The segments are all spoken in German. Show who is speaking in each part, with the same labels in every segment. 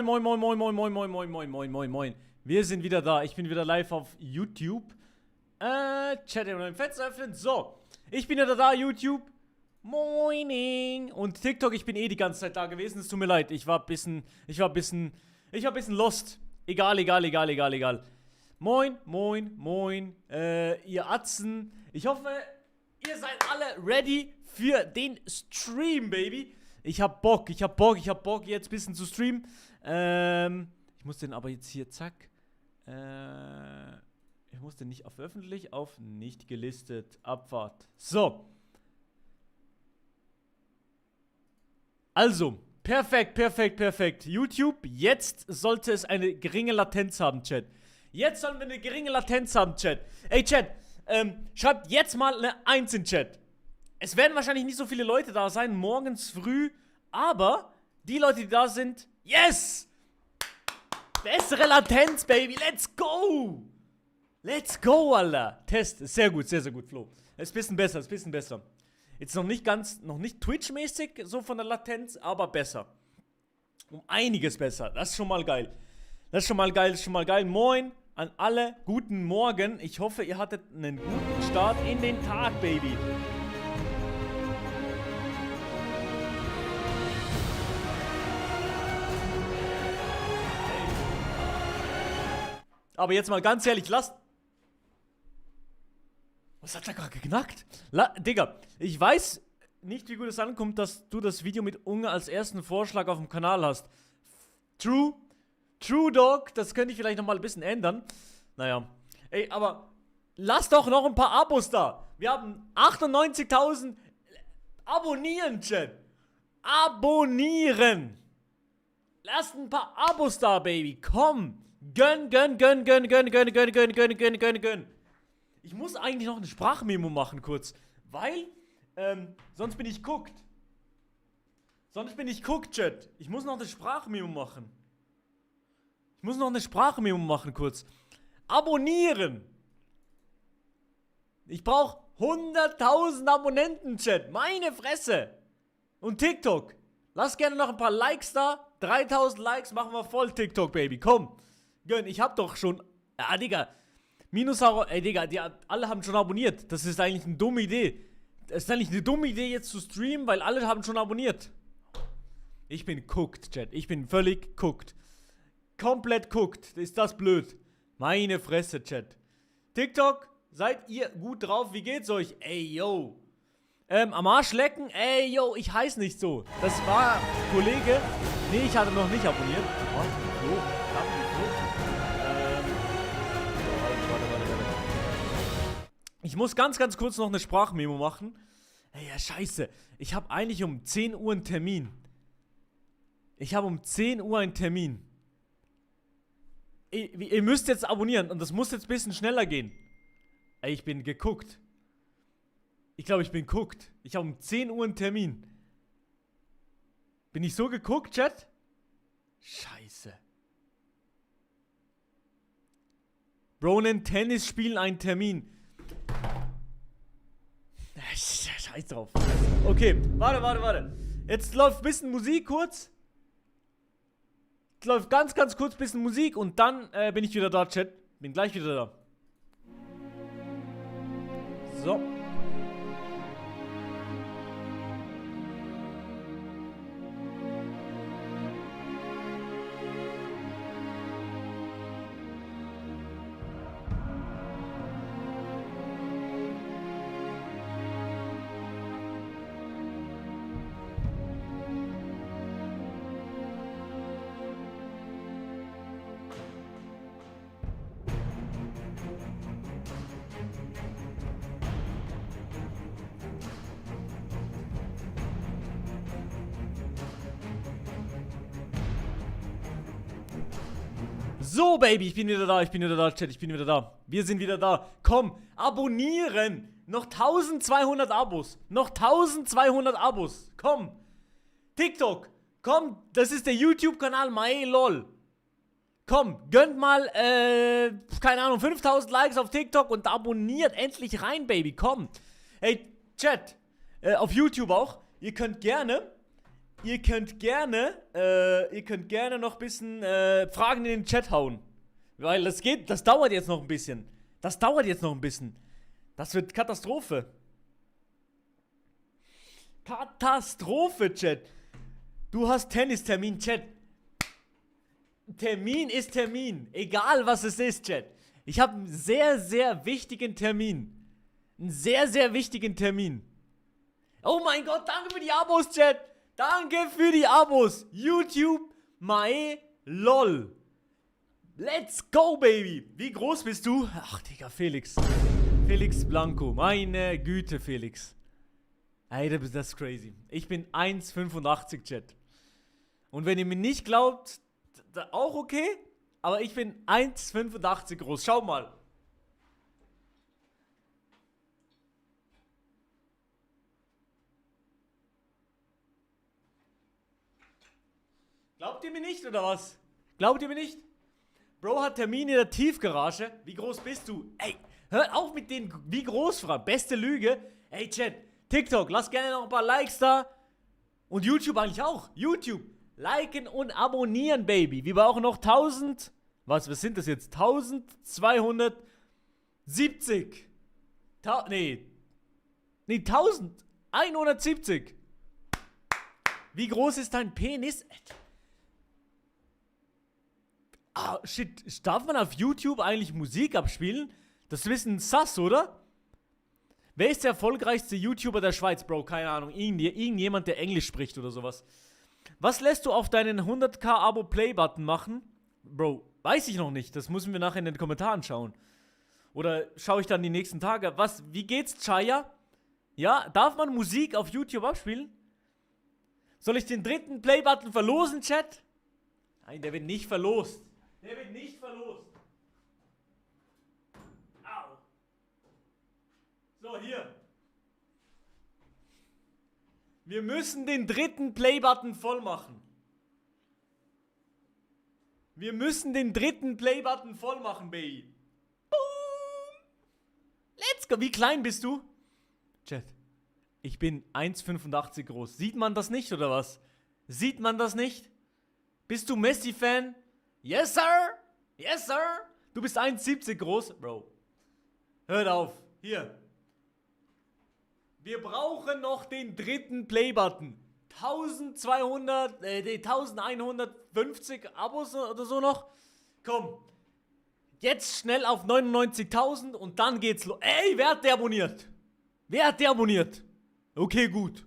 Speaker 1: Moin, moin, moin, moin, moin, moin, moin, moin, moin, moin, moin. Wir sind wieder da. Ich bin wieder live auf YouTube. Chat und Fenster öffnen. So. Ich bin wieder da, YouTube. Moining. Und TikTok, ich bin eh die ganze Zeit da gewesen. Es tut mir leid. Ich war ein bisschen lost. Egal. Moin, moin, moin. Ihr Atzen. Ich hoffe, ihr seid alle ready für den Stream, Baby. Ich hab Bock jetzt ein bisschen zu streamen. Ich muss den aber jetzt hier, zack. Ich muss den nicht auf öffentlich, auf nicht gelistet. Abfahrt. So. Also, perfekt. YouTube, jetzt sollte es eine geringe Latenz haben, Chat. Jetzt sollen wir eine geringe Latenz haben, Chat. Ey, Chat, schreibt jetzt mal eine 1 in Chat. Es werden wahrscheinlich nicht so viele Leute da sein, morgens früh, aber die Leute, die da sind, yes! Bessere Latenz, Baby, let's go! Let's go, Alter! Test, sehr gut, Flo. Ist ein bisschen besser. Jetzt noch nicht Twitch-mäßig, so von der Latenz, aber besser. Um einiges besser, das ist schon mal geil. Moin an alle, guten Morgen. Ich hoffe, ihr hattet einen guten Start in den Tag, Baby. Aber jetzt mal ganz ehrlich, Was hat da gerade geknackt? Digga, ich weiß nicht, wie gut es ankommt, dass du das Video mit Unge als ersten Vorschlag auf dem Kanal hast. True, Dog, das könnte ich vielleicht nochmal ein bisschen ändern. Naja, ey, aber lass doch noch ein paar Abos da. Wir haben 98.000 Abonnieren, Chat. Abonnieren. Lasst ein paar Abos da, Baby. Komm. Gönn. Ich muss eigentlich noch eine Sprachmemo machen kurz, weil, sonst bin ich guckt. Chat. Ich muss noch eine Sprachmemo machen kurz. Abonnieren. Ich brauche 100.000 Abonnenten, Chat. Meine Fresse. Und TikTok. Lass gerne noch ein paar Likes da. 3.000 Likes machen wir voll TikTok, Baby. Komm. Gönn, ich hab doch schon... Ah, Digga. Digga, alle haben schon abonniert. Das ist eigentlich eine dumme Idee. Es ist eigentlich eine dumme Idee, jetzt zu streamen, weil alle haben schon abonniert. Ich bin cooked, Chat. Ich bin völlig cooked. Komplett cooked. Ist das blöd? Meine Fresse, Chat. TikTok, seid ihr gut drauf? Wie geht's euch? Ey, yo. Am Arsch lecken? Ey, yo, ich heiß nicht so. Das war Kollege. Nee, ich hatte noch nicht abonniert. Ich muss ganz kurz noch eine Sprachmemo machen. Ey, ja, scheiße. Ich habe eigentlich um 10 Uhr einen Termin. Ihr müsst jetzt abonnieren und das muss jetzt ein bisschen schneller gehen. Ey, ich bin geguckt. Ich glaube, ich bin guckt. Ich habe um 10 Uhr einen Termin. Bin ich so geguckt, Chat? Scheiße. Bronen, Tennis spielen, einen Termin. Scheiß drauf. Okay, warte. Jetzt läuft ein bisschen Musik kurz. Jetzt läuft ganz kurz ein bisschen Musik und dann bin ich wieder da, Chat. Bin gleich wieder da. So. So, Baby, ich bin wieder da, Chat, ich bin wieder da. Wir sind wieder da. Komm, abonnieren. Noch 1200 Abos. Komm. TikTok. Komm, das ist der YouTube-Kanal MyLol. Komm, gönnt mal, keine Ahnung, 5000 Likes auf TikTok und abonniert endlich rein, Baby. Komm. Hey, Chat, auf YouTube auch. Ihr könnt gerne ihr könnt gerne noch ein bisschen Fragen in den Chat hauen. Weil das dauert jetzt noch ein bisschen. Das wird Katastrophe. Katastrophe, Chat. Du hast Tennistermin, Chat. Termin ist Termin. Egal, was es ist, Chat. Ich habe einen sehr, sehr wichtigen Termin. Einen sehr, sehr wichtigen Termin. Oh mein Gott, danke für die Abos, Chat. Danke für die Abos. YouTube, Mae, LOL. Let's go, Baby. Wie groß bist du? Ach, Digga, Felix. Felix Blanco. Meine Güte, Felix. Ey, das ist crazy. Ich bin 1,85, Chat. Und wenn ihr mir nicht glaubt, auch okay. Aber ich bin 1,85 groß. Schau mal. Glaubt ihr mir nicht, oder was? Glaubt ihr mir nicht? Bro hat Termin in der Tiefgarage. Wie groß bist du? Ey, hört auf mit den wie groß fragen. Beste Lüge. Ey, Chat. TikTok, lasst gerne noch ein paar Likes da. Und YouTube eigentlich auch. YouTube. Liken und abonnieren, Baby. Wir brauchen noch 1000. Was sind das jetzt? 1270. Nee, 1170. Wie groß ist dein Penis? Ah, shit. Darf man auf YouTube eigentlich Musik abspielen? Das ist ein bisschen sass, oder? Wer ist der erfolgreichste YouTuber der Schweiz? Bro, keine Ahnung. Irgendjemand, der Englisch spricht oder sowas. Was lässt du auf deinen 100k Abo-Play-Button machen? Bro, weiß ich noch nicht. Das müssen wir nachher in den Kommentaren schauen. Oder schaue ich dann die nächsten Tage. Wie geht's, Chaya? Ja, darf man Musik auf YouTube abspielen? Soll ich den dritten Play-Button verlosen, Chat? Nein, der wird nicht verlost. Der wird nicht verlost. Au. So, hier. Wir müssen den dritten Play-Button voll machen. Wir müssen den dritten Play-Button voll machen, Baby. Boom. Let's go. Wie klein bist du? Chat. Ich bin 1,85 groß. Sieht man das nicht, oder was? Sieht man das nicht? Bist du Messi-Fan? Yes, sir. Yes, sir. Du bist 1,70 groß. Bro. Hört auf. Hier. Wir brauchen noch den dritten Play-Button. 1150 Abos oder so noch. Komm. Jetzt schnell auf 99.000 und dann geht's los. Ey, wer hat deabonniert? Wer hat deabonniert? Okay, gut.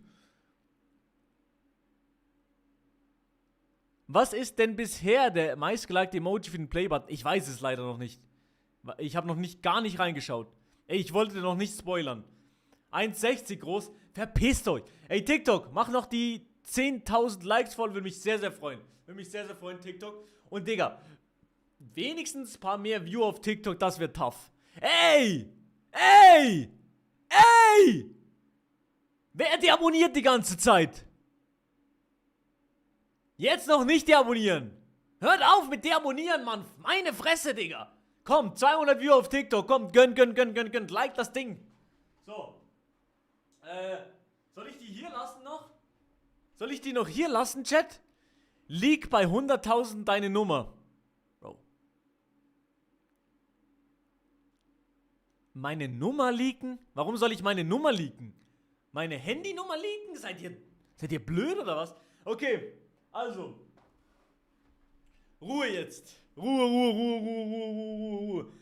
Speaker 1: Was ist denn bisher der meistgelikte Emoji für den Playbutton? Ich weiß es leider noch nicht. Ich habe gar nicht reingeschaut. Ey, ich wollte noch nicht spoilern. 1,60 groß. Verpisst euch. Ey, TikTok, mach noch die 10.000 Likes voll. Würde mich sehr, sehr freuen. TikTok. Und Digga, wenigstens ein paar mehr View auf TikTok, das wird tough. Ey! Ey! Ey! Wer deabonniert die ganze Zeit? Jetzt noch nicht deabonnieren. Hört auf mit deabonnieren, Mann. Meine Fresse, Digga. Komm, 200 View auf TikTok. Komm, gönn. Like das Ding. So. Soll ich die hier lassen noch? Soll ich die noch hier lassen, Chat? Leak bei 100.000 deine Nummer. Bro. Meine Nummer leaken? Warum soll ich meine Nummer leaken? Meine Handynummer leaken? Seid ihr blöd oder was? Okay, also. Ruhe jetzt. Ruhe. Ruhe.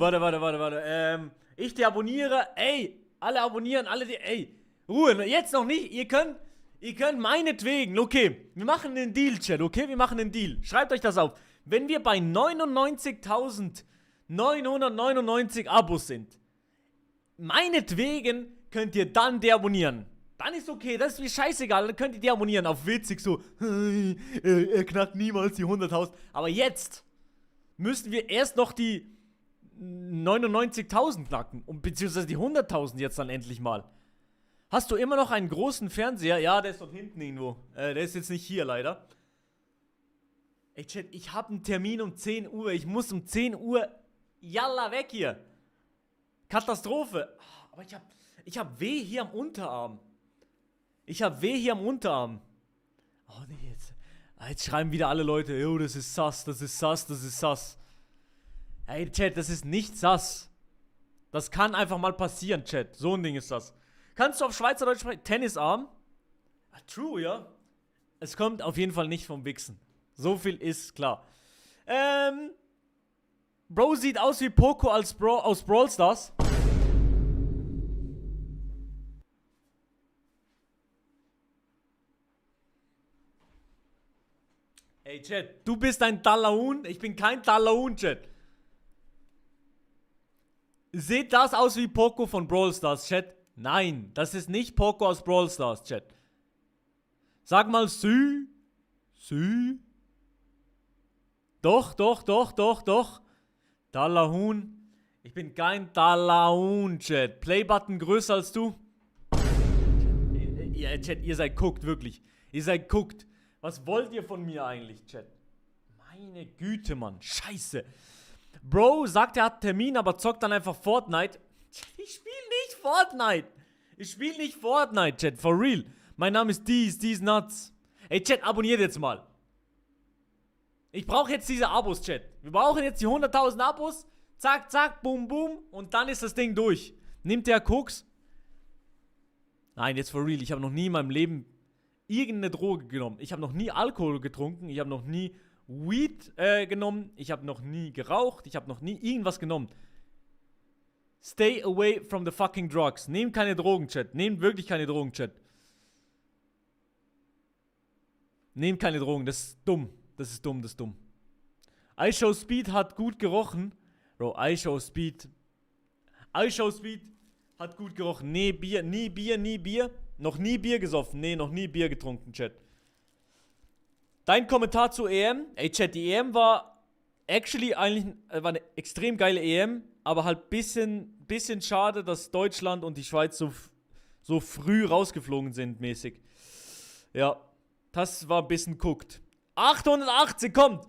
Speaker 1: Warte. Ich deabonniere. Ey, alle abonnieren, ey. Ruhe, jetzt noch nicht. Ihr könnt meinetwegen, okay. Wir machen einen Deal, Chat, okay? Wir machen einen Deal. Schreibt euch das auf. Wenn wir bei 99.999 Abos sind, meinetwegen könnt ihr dann deabonnieren. Dann ist okay, das ist mir scheißegal, dann könnt ihr deabonnieren auf witzig so, er knackt niemals die 100.000. Aber jetzt müssen wir erst noch die 99.000 knacken, beziehungsweise die 100.000 jetzt dann endlich mal. Hast du immer noch einen großen Fernseher? Ja, der ist dort hinten irgendwo. Der ist jetzt nicht hier leider. Ey, Chat, ich habe einen Termin um 10 Uhr. Ich muss um 10 Uhr, jalla, weg hier. Katastrophe. Aber Ich habe weh hier am Unterarm. Ich habe weh hier am Unterarm. Oh nee, jetzt schreiben wieder alle Leute, yo, das ist sass, das ist sass, das ist sass. Ey, Chat, das ist nicht sass. Das kann einfach mal passieren, Chat. So ein Ding ist das. Kannst du auf Schweizerdeutsch sprechen? Tennisarm? Ah, true, ja. Es kommt auf jeden Fall nicht vom Wichsen. So viel ist klar. Bro sieht aus wie Poco aus Brawl Stars. Ey, Chat, du bist ein Talaun. Ich bin kein Talaun, Chat. Seht das aus wie Poco von Brawl Stars, Chat? Nein, das ist nicht Poco aus Brawl Stars, Chat. Sag mal Sü. Sü. Doch. Talaun. Ich bin kein Talaun, Chat. Playbutton größer als du. Ja, Chat, ihr seid guckt, wirklich. Ihr seid guckt. Was wollt ihr von mir eigentlich, Chat? Meine Güte, Mann. Scheiße. Bro sagt, er hat Termin, aber zockt dann einfach Fortnite. Ich spiele nicht Fortnite. Ich spiele nicht Fortnite, Chat. For real. Mein Name ist These Nuts. Ey, Chat, abonniert jetzt mal. Ich brauche jetzt diese Abos, Chat. Wir brauchen jetzt die 100.000 Abos. Zack, zack, boom, boom. Und dann ist das Ding durch. Nimmt der Koks? Nein, jetzt for real. Ich habe noch nie in meinem Leben irgendeine Droge genommen. Ich habe noch nie Alkohol getrunken. Ich habe noch nie Weed genommen. Ich habe noch nie geraucht. Ich habe noch nie irgendwas genommen. Stay away from the fucking drugs. Nehmt keine Drogen, Chat. Nehmt wirklich keine Drogen, Chat. Nehmt keine Drogen. Das ist dumm. Das ist dumm, das ist dumm. iShow Speed hat gut gerochen. Bro, iShow Speed hat gut gerochen. Nee, Bier, nie Bier, nie Bier. Noch nie Bier gesoffen. Nee, noch nie Bier getrunken, Chat. Dein Kommentar zur EM. Ey, Chat, die EM war actually eigentlich war eine extrem geile EM, aber halt bisschen schade, dass Deutschland und die Schweiz so früh rausgeflogen sind, mäßig. Ja, das war ein bisschen guckt. 880, komm,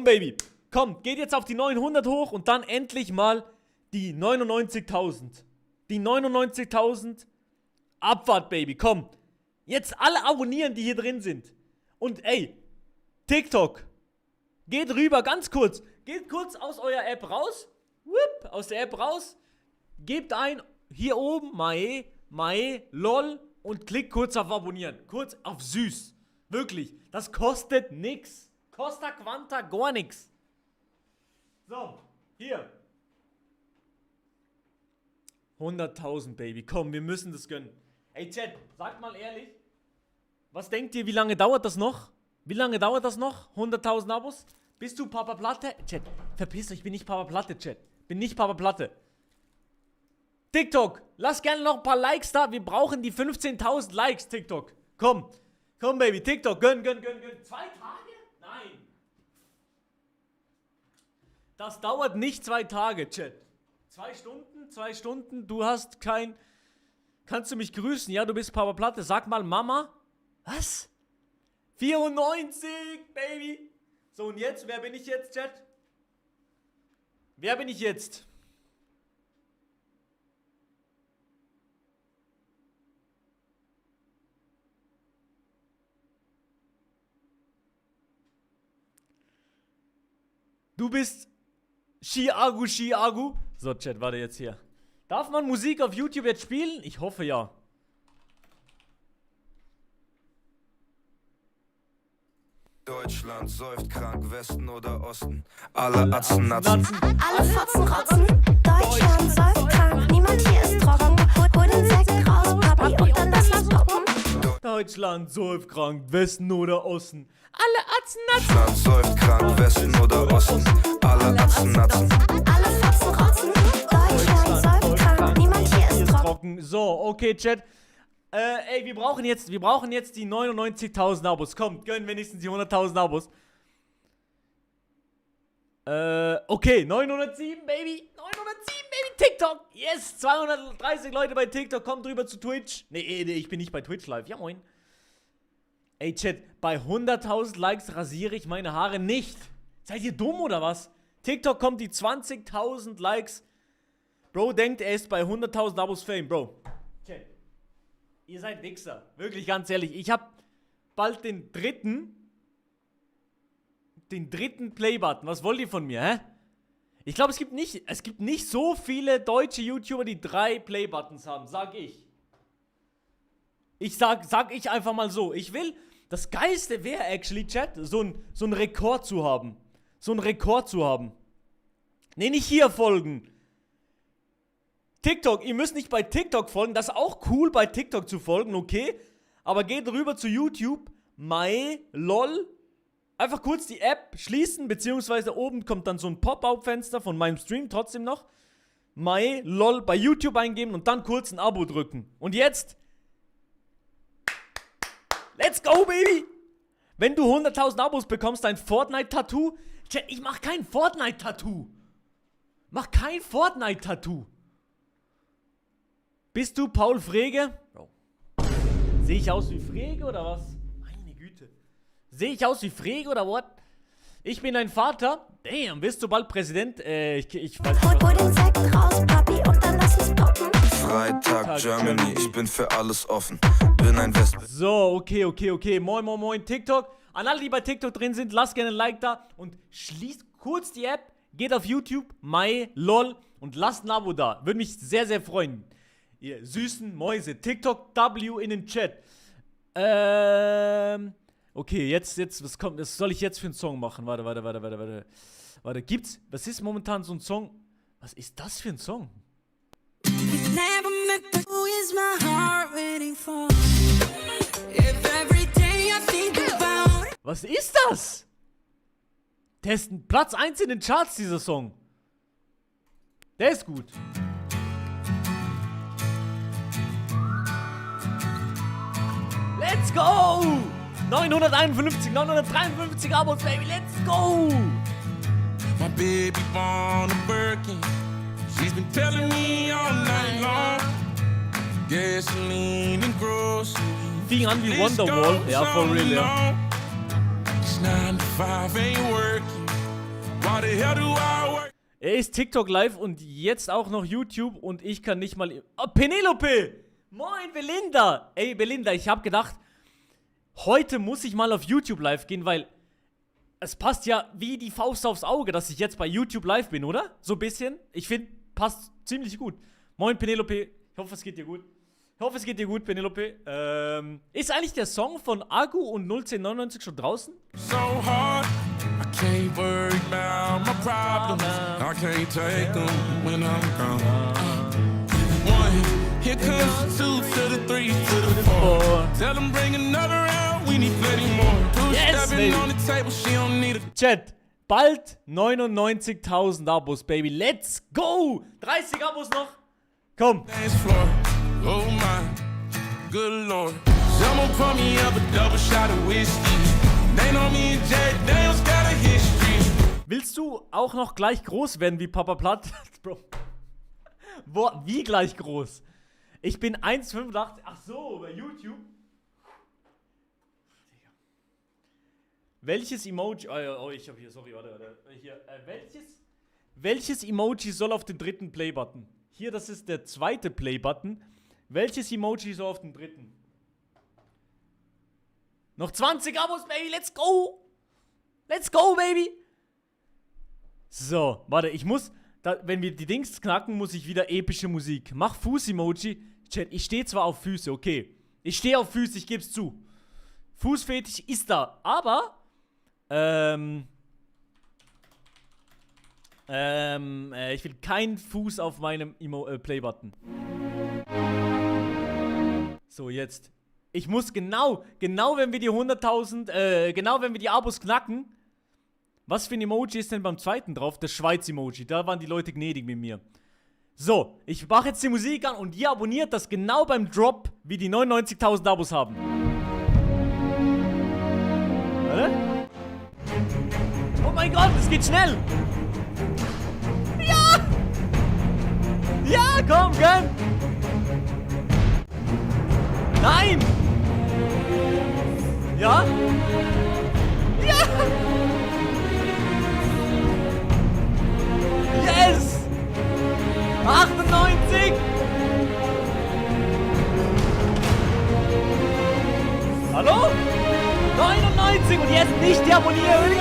Speaker 1: Baby. Komm, geht jetzt auf die 900 hoch und dann endlich mal die 99.000. Die 99.000 Abfahrt, Baby, komm. Jetzt alle abonnieren, die hier drin sind. Und ey, TikTok, geht rüber, ganz kurz. Geht kurz aus eurer App raus. Whoop, aus der App raus. Gebt ein, hier oben, Mae, LOL und klickt kurz auf Abonnieren. Kurz auf süß. Wirklich, das kostet nix. Costa Quanta gar nix. So, hier. 100.000, Baby. Komm, wir müssen das gönnen. Ey, Chat, sagt mal ehrlich. Was denkt ihr, wie lange dauert das noch? Wie lange dauert das noch? 100.000 Abos? Bist du Papa Platte? Chat, verpiss dich, ich bin nicht Papa Platte, Chat. Bin nicht Papa Platte. TikTok, lass gerne noch ein paar Likes da. Wir brauchen die 15.000 Likes, TikTok. Komm, Baby, TikTok, gönn. 2 Tage? Nein. Das dauert nicht 2 Tage, Chat. 2 Stunden, du hast kein... Kannst du mich grüßen? Ja, du bist Papa Platte. Sag mal Mama. Was? 94, Baby. So, und jetzt, wer bin ich jetzt, Chat? Wer bin ich jetzt? Du bist Chiagu. So, Chat, warte jetzt hier. Darf man Musik auf YouTube jetzt spielen? Ich hoffe ja.
Speaker 2: Deutschland säuft krank, Westen oder Osten. Alle Atzen, Natzen.
Speaker 3: Alle Fotzen rotzen. Deutschland säuft krank, niemand hier ist trocken. Hol den Sekt raus, Papi, und dann lass uns poppen.
Speaker 1: Deutschland säuft krank, Westen oder Osten. Alle Atzen, Natzen.
Speaker 2: Deutschland säuft krank, Westen oder Osten. Alle Atzen, Natzen.
Speaker 3: Alle Fotzen rotzen. Deutschland säuft krank, niemand hier ist trocken.
Speaker 1: So, okay, Chat. Ey, wir brauchen jetzt die 99.000 Abos. Kommt, gönnen wenigstens die 100.000 Abos. Okay, 907, Baby. 907, Baby. TikTok. Yes, 230 Leute bei TikTok. Kommt rüber zu Twitch. Nee, ich bin nicht bei Twitch live. Ja, moin. Ey, Chat, bei 100.000 Likes rasiere ich meine Haare nicht. Seid ihr dumm oder was? TikTok kommt die 20.000 Likes. Bro denkt, er ist bei 100.000 Abos Fame, Bro. Ihr seid Wichser. Wirklich, ganz ehrlich. Ich habe bald den dritten Playbutton. Was wollt ihr von mir, hä? Ich glaube, es gibt nicht so viele deutsche YouTuber, die 3 Playbuttons haben, sag ich. Sag ich einfach mal so. Ich will, das Geilste wäre actually, Chat, so ein Rekord zu haben. Nee, nicht hier folgen. TikTok, ihr müsst nicht bei TikTok folgen. Das ist auch cool, bei TikTok zu folgen, okay? Aber geht rüber zu YouTube, lol. Einfach kurz die App schließen, beziehungsweise oben kommt dann so ein Pop-Up-Fenster von meinem Stream trotzdem noch. lol bei YouTube eingeben und dann kurz ein Abo drücken. Und jetzt, let's go, Baby! Wenn du 100.000 Abos bekommst, ein Fortnite-Tattoo. Chat, ich mach kein Fortnite-Tattoo. Bist du Paul Frege? Oh. Sehe ich aus wie Frege oder was? Meine Güte. Sehe ich aus wie Frege oder what? Ich bin ein Vater. Damn, bist du bald Präsident? Ich weiß nicht.
Speaker 3: Hol den Sekt raus, Papi, und dann lass es poppen.
Speaker 2: Freitag Germany, ich bin für alles offen. Bin ein West.
Speaker 1: So, okay. Moin, TikTok. An alle, die bei TikTok drin sind, lasst gerne ein Like da und schließt kurz die App, geht auf YouTube, lol und lasst ein Abo da. Würde mich sehr, sehr freuen. Ihr süßen Mäuse. TikTok W in den Chat. Okay, jetzt, was soll ich jetzt für einen Song machen? Warte. Gibt's, was ist momentan so ein Song? Was ist das für ein Song? Was ist das? Der ist Platz 1 in den Charts, dieser Song. Der ist gut. Let's go! 953 Abos, baby, let's go!
Speaker 4: My baby born a Birkin. She's been telling me all night long. Gasoline and groceries.
Speaker 1: Fing an wie Wonderwall, ja, for real, ja.
Speaker 4: It's 9 to 5 ain't working. Why the hell do I work?
Speaker 1: Er ist TikTok live und jetzt auch noch YouTube und ich kann nicht mal... Oh, Penelope! Moin, Belinda! Ey, Belinda, ich hab gedacht, heute muss ich mal auf YouTube live gehen, weil es passt ja wie die Faust aufs Auge, dass ich jetzt bei YouTube live bin, oder? So ein bisschen. Ich finde, passt ziemlich gut. Moin, Penelope. Ich hoffe, es geht dir gut. Penelope. Ist eigentlich der Song von Agu und 01099 schon draußen?
Speaker 4: So hard, I can't worry about my problems. I can't take them when I'm gone. One, here comes the 2 to the 3 to the 4. Tell them bring another round, we need plenty more. Two
Speaker 1: Yes,
Speaker 4: stepping
Speaker 1: baby.
Speaker 4: on the table, she don't need a
Speaker 1: Chat, bald 99.000 Abos, Baby. Let's go! 30 Abos noch. Komm.
Speaker 4: dance floor. Oh my, good lord. Someone pour me up a double shot of whiskey. They know me and Jack Daniels got a history.
Speaker 1: Willst du auch noch gleich groß werden wie Papa Platt? Bro. Wie gleich groß? Ich bin 1,85. Ach so, bei YouTube. Welches Emoji... Oh, ich hab hier... Sorry, warte. Hier, welches Emoji soll auf den dritten Play-Button? Hier, das ist der zweite Play-Button. Welches Emoji soll auf den dritten? Noch 20 Abos, Baby. Let's go. Let's go, Baby. So, warte, ich muss... wenn wir die Dings knacken, muss ich wieder epische Musik. Mach Fuß-Emoji. Chat, ich stehe zwar auf Füße, okay. Ich stehe auf Füße, ich geb's zu. Fußfetisch ist da, aber... ich will keinen Fuß auf meinem Play-Button. So, jetzt. Ich muss genau wenn wir die 100.000, genau wenn wir die Abos knacken. Was für ein Emoji ist denn beim zweiten drauf? Das Schweiz-Emoji. Da waren die Leute gnädig mit mir. So, ich mache jetzt die Musik an und ihr abonniert das genau beim Drop, wie die 99.000 Abos haben. Warte. Oh mein Gott, es geht schnell. Ja! Ja, komm, gönn! Nein! Ja? Ja! Yes! 98! 99 und jetzt nicht deabonnieren.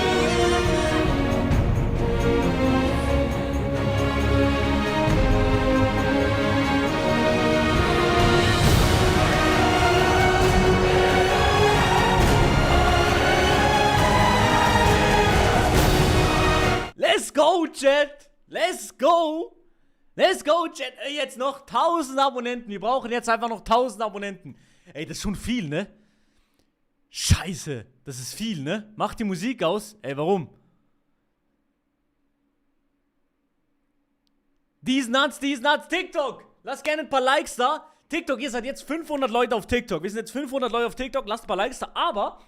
Speaker 1: Let's go, Chat! Let's go! Let's go, Chat! Ey, jetzt noch 1000 Abonnenten. Wir brauchen jetzt einfach noch 1000 Abonnenten. Ey, das ist schon viel, ne? Scheiße, das ist viel, ne? Mach die Musik aus. Ey, warum? These nuts, TikTok! Lass gerne ein paar Likes da. TikTok, ihr seid jetzt 500 Leute auf TikTok. Wir sind jetzt 500 Leute auf TikTok. Lasst ein paar Likes da. Aber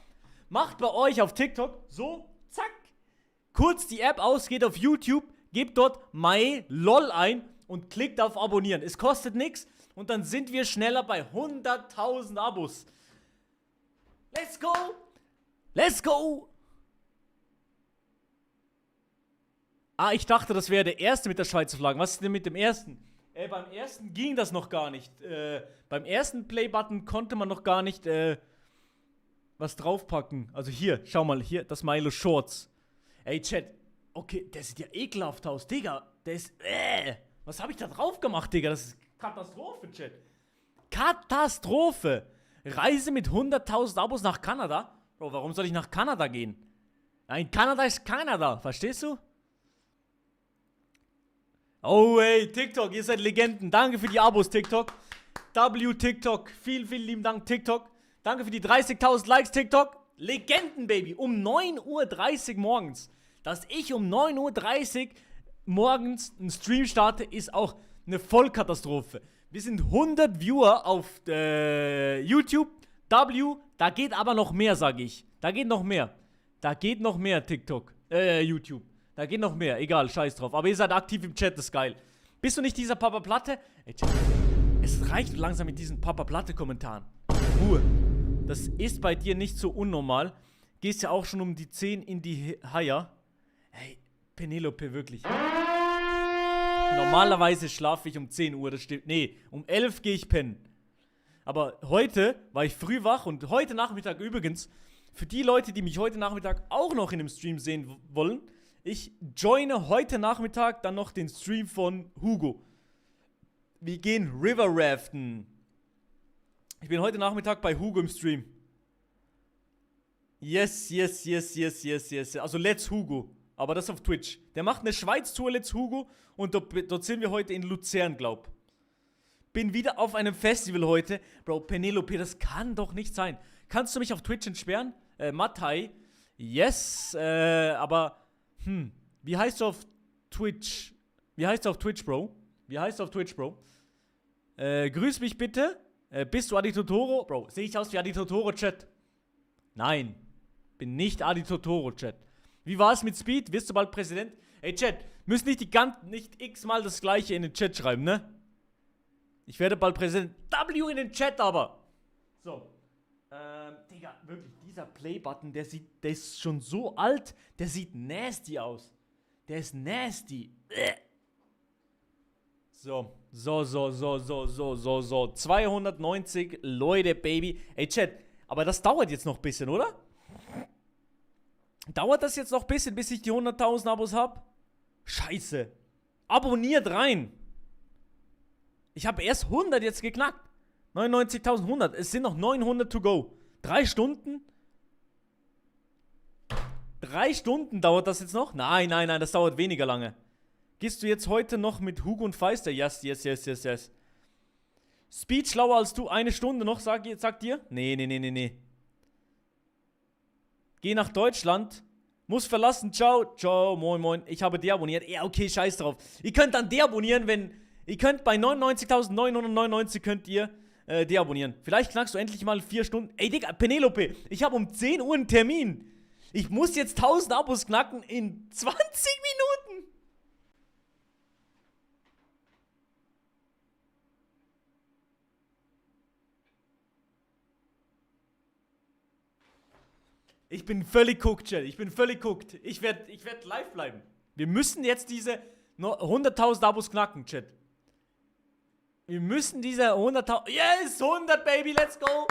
Speaker 1: macht bei euch auf TikTok so, zack. Kurz die App aus, geht auf YouTube, gebt dort MyLol ein und klickt auf Abonnieren. Es kostet nichts und dann sind wir schneller bei 100.000 Abos. Let's go! Let's go! Ah, ich dachte, das wäre der erste mit der Schweizer Flagge. Was ist denn mit dem ersten? Beim ersten ging das noch gar nicht. Beim ersten Play-Button konnte man noch gar nicht was draufpacken. Also hier, schau mal, hier, das Milo Shorts. Ey, Chat, okay, der sieht ja ekelhaft aus, Digga. Der ist, was habe ich da drauf gemacht, Digga? Das ist Katastrophe, Chat. Katastrophe. Reise mit 100.000 Abos nach Kanada? Bro, warum soll ich nach Kanada gehen? Nein, Kanada ist Kanada, verstehst du? Oh, ey, TikTok, ihr seid Legenden. Danke für die Abos, TikTok. TikTok, vielen, vielen lieben Dank, TikTok. Danke für die 30.000 Likes, TikTok. Legenden, Baby, um 9:30 Uhr morgens. Dass ich um 9:30 Uhr morgens einen Stream starte, ist auch eine Vollkatastrophe. Wir sind 100 Viewer auf YouTube. Da geht aber noch mehr, sage ich. Da geht noch mehr. Da geht noch mehr, TikTok. YouTube. Da geht noch mehr. Egal, scheiß drauf. Aber ihr seid aktiv im Chat, das ist geil. Bist du nicht dieser Papa Platte? Ey, Chat, es reicht langsam mit diesen Papa Platte-Kommentaren. Ruhe. Das ist bei dir nicht so unnormal. Gehst ja auch schon um die 10 in die Haier. Hey, Penelope, wirklich. Normalerweise schlafe ich um 10 Uhr, das stimmt. Nee, um 11 gehe ich pennen. Aber heute war ich früh wach und heute Nachmittag übrigens, für die Leute, die mich heute Nachmittag auch noch in dem Stream sehen wollen, ich joine heute Nachmittag dann noch den Stream von Hugo. Wir gehen River Raften. Ich bin heute Nachmittag bei Hugo im Stream. Yes. Also Let's Hugo. Aber das auf Twitch. Der macht eine Schweiz-Tour, Let's Hugo. Und dort sind wir heute in Luzern, glaub. Bin wieder auf einem Festival heute. Bro, Penelope, das kann doch nicht sein. Kannst du mich auf Twitch entsperren? Matai. Yes, aber, wie heißt du auf Twitch? Bro? Grüß mich bitte. Bist du Adi Totoro? Bro, sehe ich aus wie Adi Totoro, Chat? Nein, bin nicht Adi Totoro, Chat. Wie war es mit Speed? Wirst du bald Präsident? Ey, Chat, müsst nicht x-mal das Gleiche in den Chat schreiben, ne? Ich werde bald Präsident. W in den Chat aber. So. Digga, wirklich, dieser Play-Button, der ist schon so alt, der sieht nasty aus. Der ist nasty. So. 290 Leute, Baby. Ey, Chat, aber das dauert jetzt noch ein bisschen, oder? Dauert das jetzt noch ein bisschen, bis ich die 100.000 Abos habe? Scheiße. Abonniert rein. Ich habe erst 100 jetzt geknackt. 99.100. Es sind noch 900 to go. 3 Stunden? 3 Stunden dauert das jetzt noch? Nein, das dauert weniger lange. Gehst du jetzt heute noch mit Hugo und Feister? Yes. Speed schlauer als du, 1 Stunde noch, sagt dir? Nee. Geh nach Deutschland. Muss verlassen, ciao, moin. Ich habe deabonniert. Ja, okay, scheiß drauf. Ihr könnt dann deabonnieren, ihr könnt bei 99.999 könnt ihr deabonnieren. Vielleicht knackst du endlich mal 4 Stunden. Ey, Digga, Penelope, ich habe um 10 Uhr einen Termin. Ich muss jetzt 1000 Abos knacken in 20 Minuten. Ich bin völlig cooked, Chat. Ich werde live bleiben. Wir müssen jetzt diese 100.000 Abos knacken, Chat. Wir müssen diese 100.000... Yes, 100, Baby, let's go.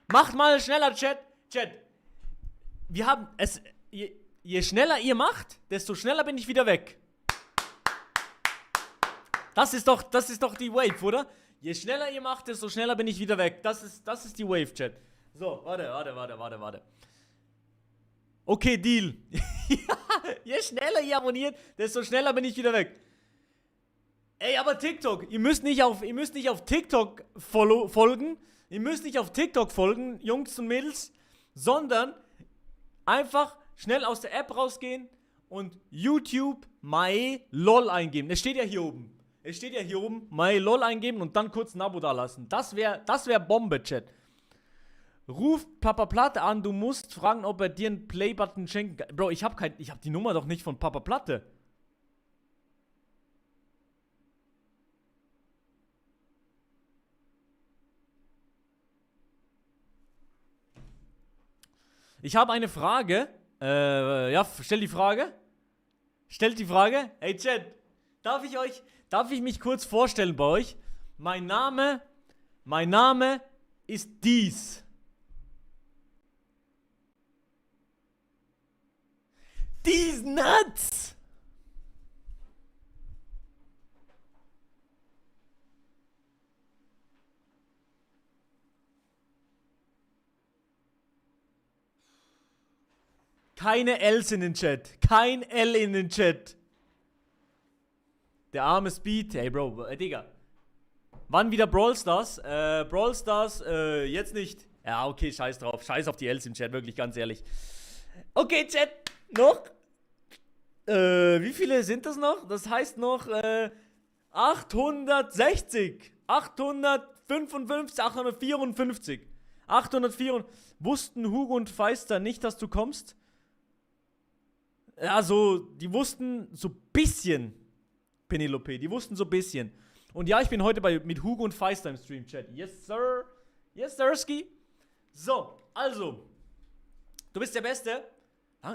Speaker 1: Macht mal schneller, Chat. wir haben es. Je schneller ihr macht, desto schneller bin ich wieder weg. Das ist doch die Wave, oder? Je schneller ihr macht, desto schneller bin ich wieder weg. Das ist die Wave, Chat. So, warte. Okay, Deal. Je schneller ihr abonniert, desto schneller bin ich wieder weg. Ey, aber TikTok, ihr müsst nicht auf TikTok folgen. Ihr müsst nicht auf TikTok folgen, Jungs und Mädels, sondern einfach schnell aus der App rausgehen und YouTube MyLol eingeben. Es steht ja hier oben. MyLol eingeben und dann kurz ein Abo da lassen. Das wär Bombe, Chat. Ruf Papa Platte an, du musst fragen, ob er dir einen Play-Button schenken kann. Bro, ich hab die Nummer doch nicht von Papa Platte. Ich habe eine Frage. Ja, stell die Frage. Hey, Chat, darf ich mich kurz vorstellen bei euch? Mein Name ist Dies. These nuts! Keine Ls in den Chat. Kein L in den Chat. Der arme Speed. Hey, Bro, Digga. Wann wieder Brawl Stars? Brawl Stars, jetzt nicht. Ja, okay, scheiß drauf. Scheiß auf die Ls im Chat, wirklich, ganz ehrlich. Okay, Chat. Noch? Wie viele sind das noch? Das heißt noch 860. 855, 854. 804. Wussten Hugo und Feister nicht, dass du kommst? Also, die wussten so ein bisschen, Penelope, die wussten so ein bisschen. Und ja, ich bin heute mit Hugo und Feister im Stream-Chat. Yes, sir. Yes, sirski. So, also, du bist der Beste.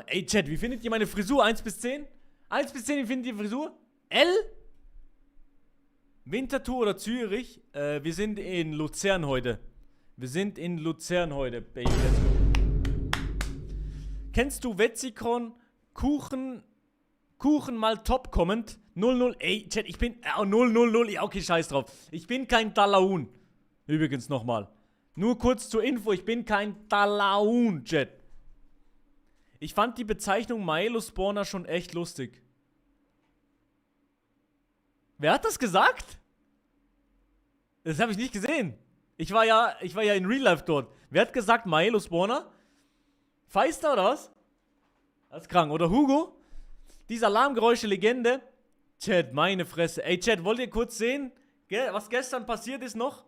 Speaker 1: Ey, Chat, wie findet ihr meine Frisur? 1 bis 10? 1 bis 10, wie findet ihr die Frisur? L? Winterthur oder Zürich? Wir sind in Luzern heute. Baby. Kennst du Wetzikon? Kuchen mal top comment. 00. Ey, Chat, ich bin. 000. Ja, okay, scheiß drauf. Ich bin kein Talaun. Übrigens nochmal. Nur kurz zur Info, ich bin kein Talaun, Chat. Ich fand die Bezeichnung Maelo Spawner schon echt lustig. Wer hat das gesagt? Das habe ich nicht gesehen. Ich war ja in Real Life dort. Wer hat gesagt Maelo Spawner? Feister oder was? Das ist krank. Oder Hugo? Diese Alarmgeräusche-Legende. Chat, meine Fresse. Ey, Chat, wollt ihr kurz sehen, was gestern passiert ist noch?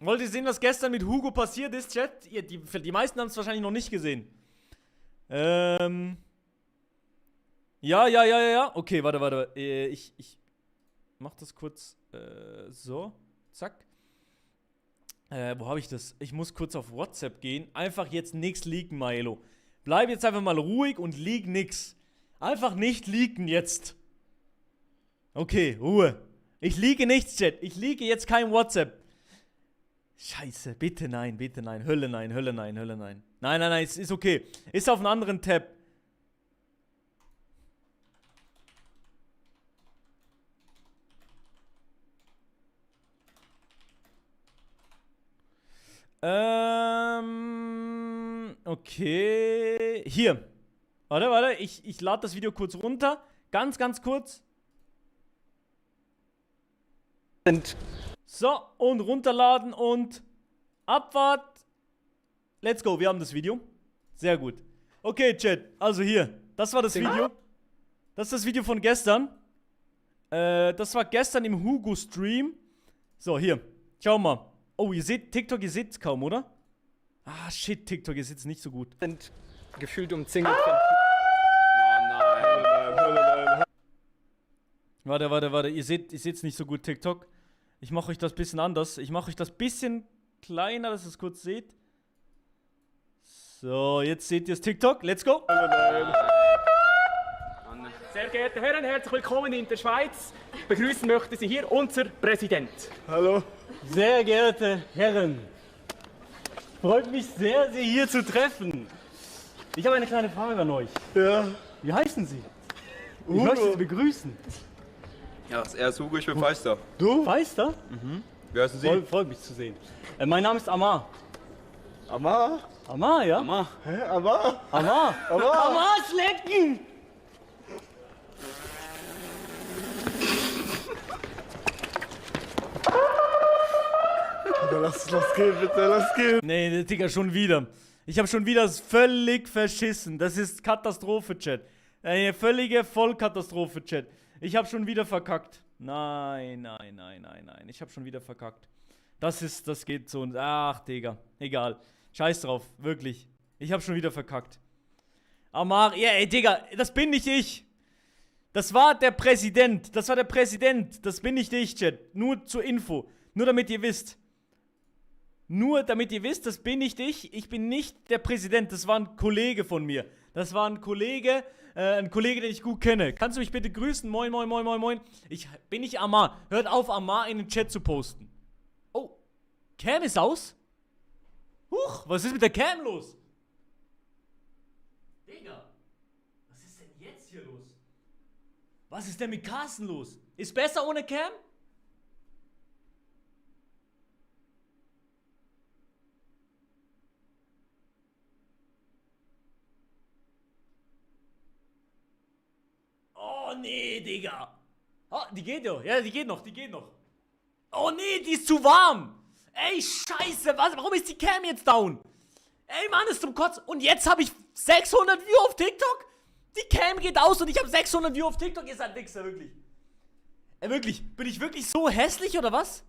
Speaker 1: Wollt ihr sehen, was gestern mit Hugo passiert ist, Chat? Die meisten haben es wahrscheinlich noch nicht gesehen. Ja. Okay, warte. Ich mach das kurz. So. Zack. Wo habe ich das? Ich muss kurz auf WhatsApp gehen. Einfach jetzt nichts leaken, Maelo. Bleib jetzt einfach mal ruhig und leak nix. Einfach nicht leaken jetzt. Okay, Ruhe. Ich leake nichts, Chat. Ich leake jetzt kein WhatsApp. Scheiße, bitte nein. Hölle nein. Nein, es ist okay. Ist auf einem anderen Tab. Okay. Hier. Warte. Ich lade das Video kurz runter. Ganz kurz. So, und runterladen und Abfahrt. Let's go, wir haben das Video. Sehr gut. Okay, Chat, also hier. Das war das Video. Das ist das Video von gestern. Das war gestern im Hugo-Stream. So, hier. Schau mal. Oh, ihr seht TikTok, ihr seht es kaum, oder? Ah, shit, TikTok, ihr seht es nicht so gut.
Speaker 5: Sind gefühlt umzingelt von... Oh nein.
Speaker 1: Warte. Ihr seht es nicht so gut, TikTok. Ich mache euch das ein bisschen anders. Ich mache euch das ein bisschen kleiner, dass ihr es kurz seht. So, jetzt seht ihr es TikTok. Let's go.
Speaker 5: Sehr Sehr geehrte Herren, herzlich willkommen in der Schweiz. Begrüßen möchte Sie hier unser Präsident.
Speaker 6: Hallo. Sehr geehrte Herren, freut mich sehr, Sie hier zu treffen. Ich habe eine kleine Frage an euch.
Speaker 7: Ja.
Speaker 6: Wie heißen Sie? Ich möchte Sie begrüßen.
Speaker 7: Ja, er ist Hugo, ich bin Feister.
Speaker 6: Du? Feister?
Speaker 7: Wie heißen Sie?
Speaker 6: Freut mich zu sehen. Mein Name ist Amar.
Speaker 7: Amar?
Speaker 6: Amar, ja?
Speaker 7: Amar.
Speaker 6: Hä? Amar? Amar? Amar? Amar schlecken!
Speaker 7: Lass gehen, bitte, lass gehen.
Speaker 1: Nee, Digga, schon wieder. Ich habe schon wieder völlig verschissen. Das ist Katastrophe, Chat. Eine völlige Vollkatastrophe, Chat. Ich habe schon wieder verkackt. Nein. Ich habe schon wieder verkackt. Das geht so. Ach, Digga. Egal. Scheiß drauf. Wirklich. Ich habe schon wieder verkackt. Amar, ja, ey, Digga, das bin nicht ich. Das war der Präsident. Das bin nicht ich, Chat. Nur zur Info. Nur damit ihr wisst. Das bin nicht ich. Ich bin nicht der Präsident. Das war ein Kollege von mir. Das war ein Kollege, den ich gut kenne. Kannst du mich bitte grüßen? Moin, moin, moin, moin, moin. Ich bin nicht Amar. Hört auf, Amar in den Chat zu posten. Oh, Cam ist aus? Huch, was ist mit der Cam los? Digga, was ist denn jetzt hier los? Was ist denn mit Carsten los? Ist besser ohne Cam? Oh nee, Digga. Oh, die geht ja. Ja, die geht noch. Oh nee, die ist zu warm. Ey, scheiße, warum ist die Cam jetzt down? Ey, Mann, ist zum Kotzen. Und jetzt habe ich 600 Views auf TikTok? Die Cam geht aus und ich habe 600 Views auf TikTok. Ihr seid Wichser, wirklich. Ey, wirklich. Bin ich wirklich so hässlich, oder was?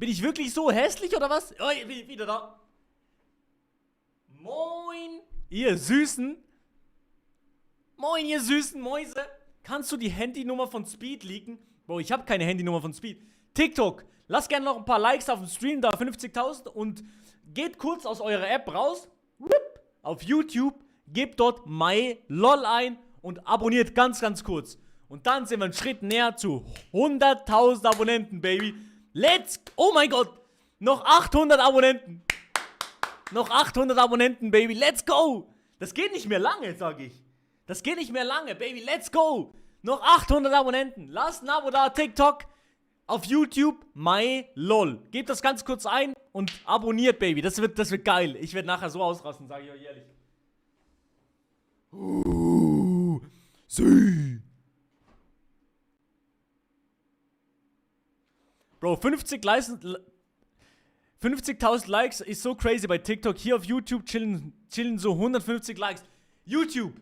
Speaker 1: Oh, ich bin wieder da. Moin, ihr süßen Mäuse. Kannst du die Handynummer von Speed leaken? Bro, ich habe keine Handynummer von Speed. TikTok, lasst gerne noch ein paar Likes auf dem Stream, da 50.000 und geht kurz aus eurer App raus. Auf YouTube, gebt dort MyLol ein und abonniert ganz, ganz kurz. Und dann sind wir einen Schritt näher zu 100.000 Abonnenten, Baby. Oh mein Gott, noch 800 Abonnenten. Baby, let's go. Das geht nicht mehr lange, sag ich. Baby, let's go. Noch 800 Abonnenten. Lasst ein Abo da, TikTok, auf YouTube, MyLol. Gebt das ganz kurz ein und abonniert, Baby. Das wird geil. Ich werde nachher so ausrasten, sage ich euch ehrlich. Sie. Bro, 50.000 Likes ist so crazy bei TikTok. Hier auf YouTube chillen so 150 Likes. YouTube.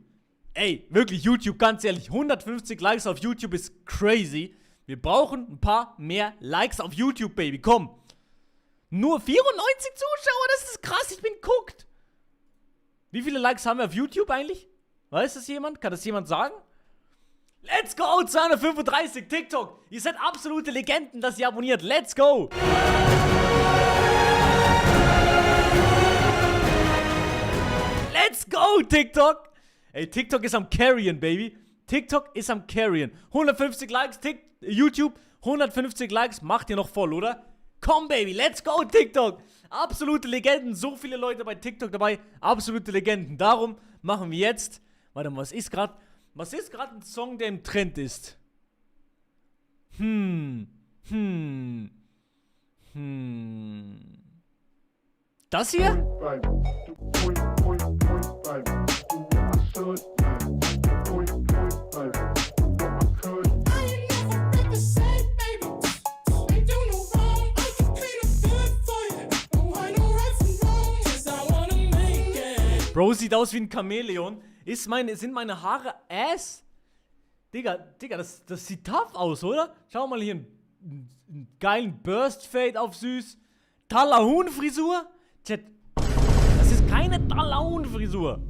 Speaker 1: Ey, wirklich YouTube, ganz ehrlich. 150 Likes auf YouTube ist crazy. Wir brauchen ein paar mehr Likes auf YouTube, Baby. Komm. Nur 94 Zuschauer, das ist krass. Ich bin guckt. Wie viele Likes haben wir auf YouTube eigentlich? Weiß das jemand? Kann das jemand sagen? Let's go, 235 TikTok. Ihr seid absolute Legenden, dass ihr abonniert. Let's go. Let's go, TikTok. Ey, TikTok ist am Carrien, Baby. 150 Likes, YouTube, 150 Likes, macht ihr noch voll, oder? Komm, Baby, let's go, TikTok. Absolute Legenden, so viele Leute bei TikTok dabei, absolute Legenden. Darum machen wir jetzt, warte mal, was ist gerade ein Song, der im Trend ist? Das hier? Bro, sieht aus wie ein Chamäleon. Sind meine Haare ass? Digga, das sieht tough aus, oder? Schau mal hier, einen geilen Burst-Fade auf süß. Talahun-Frisur? Chat, das ist keine Talahun-Frisur.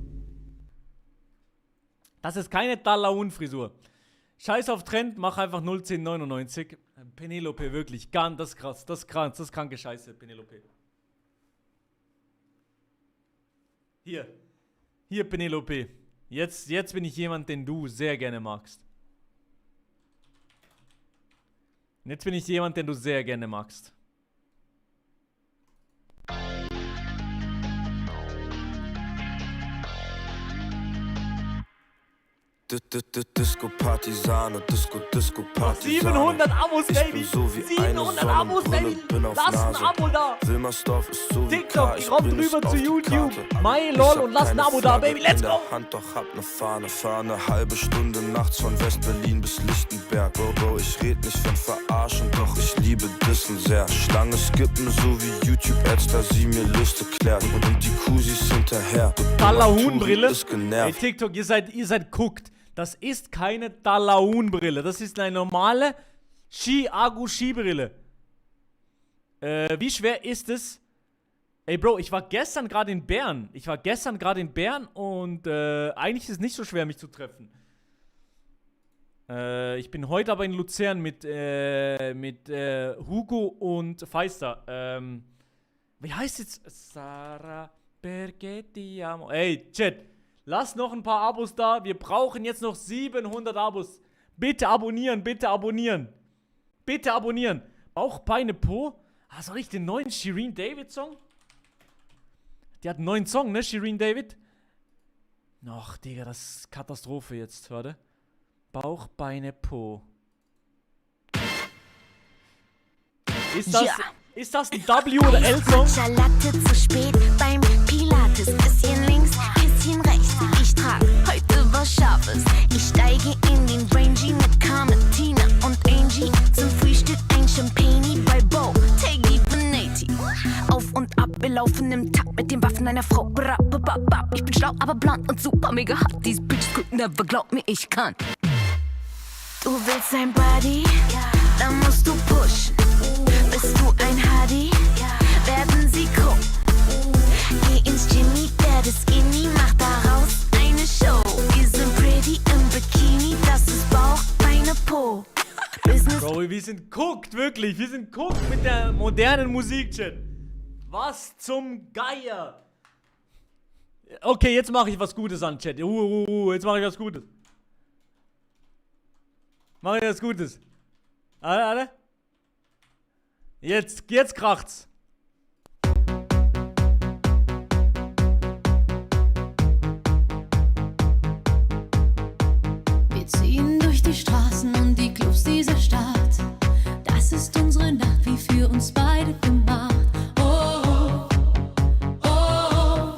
Speaker 1: Scheiß auf Trend, mach einfach 01099. Penelope, wirklich, das ist krass, das ist kranke Scheiße, Penelope. Hier, Penelope. Jetzt bin ich jemand, den du sehr gerne magst. Jetzt bin ich jemand, den du sehr gerne magst.
Speaker 2: Disco-Partisane, Disco-Partisane.
Speaker 1: 700 Abos,
Speaker 2: Ich
Speaker 1: Baby.
Speaker 2: bin so wie
Speaker 1: 700
Speaker 2: eine
Speaker 1: Abos,
Speaker 2: Sonnenbrille,
Speaker 1: Baby.
Speaker 2: bin auf
Speaker 1: Lass ein
Speaker 2: Nase.
Speaker 1: Abo da.
Speaker 2: Wilmersdorf ist so wie
Speaker 1: TikTok,
Speaker 2: K,
Speaker 1: komm
Speaker 2: bin es
Speaker 1: rüber
Speaker 2: auf
Speaker 1: zu
Speaker 2: die
Speaker 1: YouTube.
Speaker 2: Karte.
Speaker 1: My
Speaker 2: Ich
Speaker 1: LOL
Speaker 2: hab
Speaker 1: und lass ein
Speaker 2: keine
Speaker 1: Abo da,
Speaker 2: Flagge
Speaker 1: Baby. Let's
Speaker 2: in der
Speaker 1: go.
Speaker 2: Hand, doch hab ne Fahne, fahr ne halbe Stunde nachts von West-Berlin bis Lichtenberg. Bro, ich red nicht von Verarschen, doch ich liebe Dissen sehr. Schlange skippen, so wie YouTube-Ads, da sie mir Lüste klärt. Und die Kusis hinterher.
Speaker 1: Dalahuhnbrille.
Speaker 2: Ist
Speaker 1: Ey,
Speaker 2: genervt.
Speaker 1: TikTok, ihr seid guckt. Das ist keine Dalahuhnbrille. Das ist eine normale Ski-Agu-Skibrille. Wie schwer ist es? Ey, Bro, ich war gestern gerade in Bern. Und eigentlich ist es nicht so schwer, mich zu treffen. Ich bin heute aber in Luzern mit Hugo und Feister. Wie heißt jetzt? Sarah Bergetti Amo. Ey, Chat. Lass noch ein paar Abos da. Wir brauchen jetzt noch 700 Abos. Bitte abonnieren, bitte abonnieren. Bitte abonnieren. Bauch, Beine, Po. Ah, soll ich den neuen Shirin David Song? Die hat einen neuen Song, ne? Shirin David. Ach, Digga, das ist Katastrophe jetzt. Warte. Bauch, Beine, Po. Ist das ein W- oder L-Song?
Speaker 3: Matcha Latte zu spät beim Pilates. Bisschen links, bisschen rechts. Ich trag heute was Scharfes. Ich steige in den Rangy mit Carmen, Tina und Angie. Zum Frühstück ein Champagne bei Bo, Taggy Benati. Auf und ab, wir laufen im Takt mit den Waffen einer Frau. Ich bin schlau, aber blond und super mega hot. These bitches could never, glaub mir, ich kann. Du willst ein Buddy? Dann musst du pushen. Bist du ein Hardy? Werden sie gucken. Geh ins Jimmy, werde skinny, mach daraus eine Show. Wir sind pretty im Bikini, das ist Bauch, Beine, Po. Business.
Speaker 1: Bro, wir sind guckt, wirklich. Wir sind guckt mit der modernen Musik, Chat. Was zum Geier. Okay, jetzt mache ich was Gutes an, Chat. Jetzt mache ich was Gutes. Mach ich was Gutes. Alle? Jetzt kracht's.
Speaker 8: Wir ziehen durch die Straßen und die Clubs dieser Stadt. Das ist unsere Nacht, wie für uns beide gemacht. Oh, oh, oh.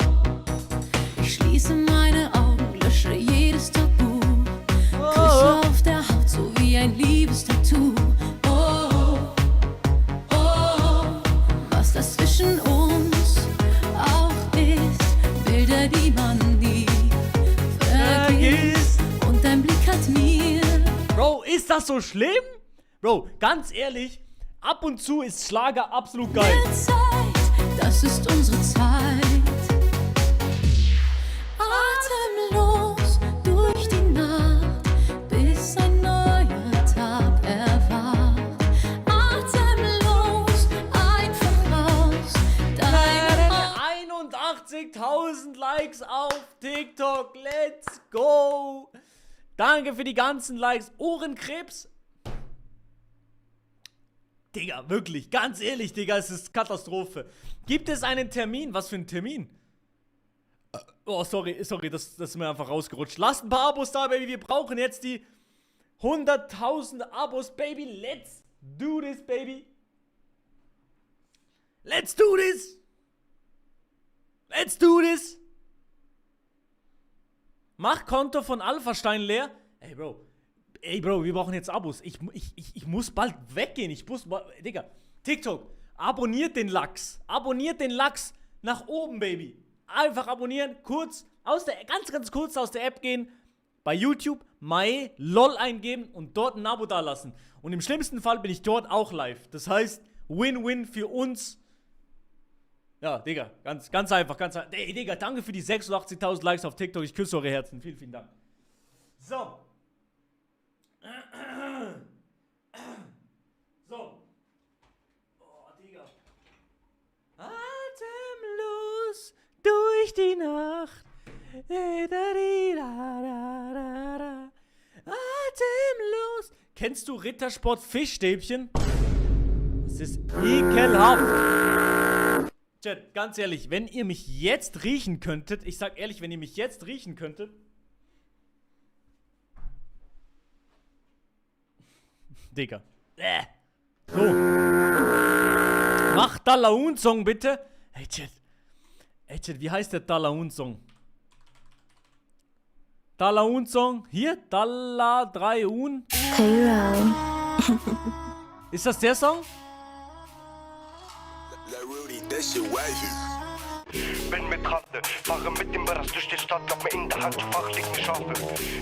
Speaker 8: Ich schließe meine Augen, lösche jedes Tabu. Küsse auf der Haut, so wie ein Liebestattoo. Oh, oh, was das zwischen uns auch ist. Bilder, die man nie vergisst. Und dein Blick hat mir.
Speaker 1: Bro, ist das so schlimm? Bro, ganz ehrlich, ab und zu ist Schlager absolut geil.
Speaker 8: Zeit, das ist unsere Zeit. Atemlos durch die Nacht, bis ein neuer Tag erwacht. Atemlos einfach raus. Deine
Speaker 1: 81.000 Likes auf TikTok. Let's go. Danke für die ganzen Likes. Ohrenkrebs. Digga, wirklich, ganz ehrlich, Digga, es ist Katastrophe. Gibt es einen Termin? Was für ein Termin? Oh, sorry, das ist mir einfach rausgerutscht. Lasst ein paar Abos da, Baby. Wir brauchen jetzt die 100.000 Abos, Baby. Let's do this, Baby. Let's do this. Let's do this. Mach Konto von Alphastein leer. Ey, Bro, wir brauchen jetzt Abos. Ich muss bald weggehen. Digga, TikTok, abonniert den Lachs. Abonniert den Lachs nach oben, Baby. Einfach abonnieren, ganz kurz aus der App gehen, bei YouTube my LOL eingeben und dort ein Abo dalassen. Und im schlimmsten Fall bin ich dort auch live. Das heißt, Win-Win für uns. Ja, Digga, ganz einfach, Ey, Digga, danke für die 86.000 Likes auf TikTok. Ich küsse eure Herzen. Vielen, vielen Dank. So. Oh, Digga. Atemlos durch die Nacht. Kennst du Rittersport Fischstäbchen? Das ist ekelhaft. Chat, ganz ehrlich, wenn ihr mich jetzt riechen könntet, ich sag ehrlich, wenn ihr mich jetzt riechen könntet. Digga. So. Mach Dalaun-Song bitte. Hey Chat, wie heißt der Dalaun-Song? Dalaun-Song. Hier, Dalla 3 Un. Ist das der Song?
Speaker 9: Bin mit Ratte, fahre mit dem Brass durch die Stadt, glaub mir in der Hand, Fach liegen Schafe.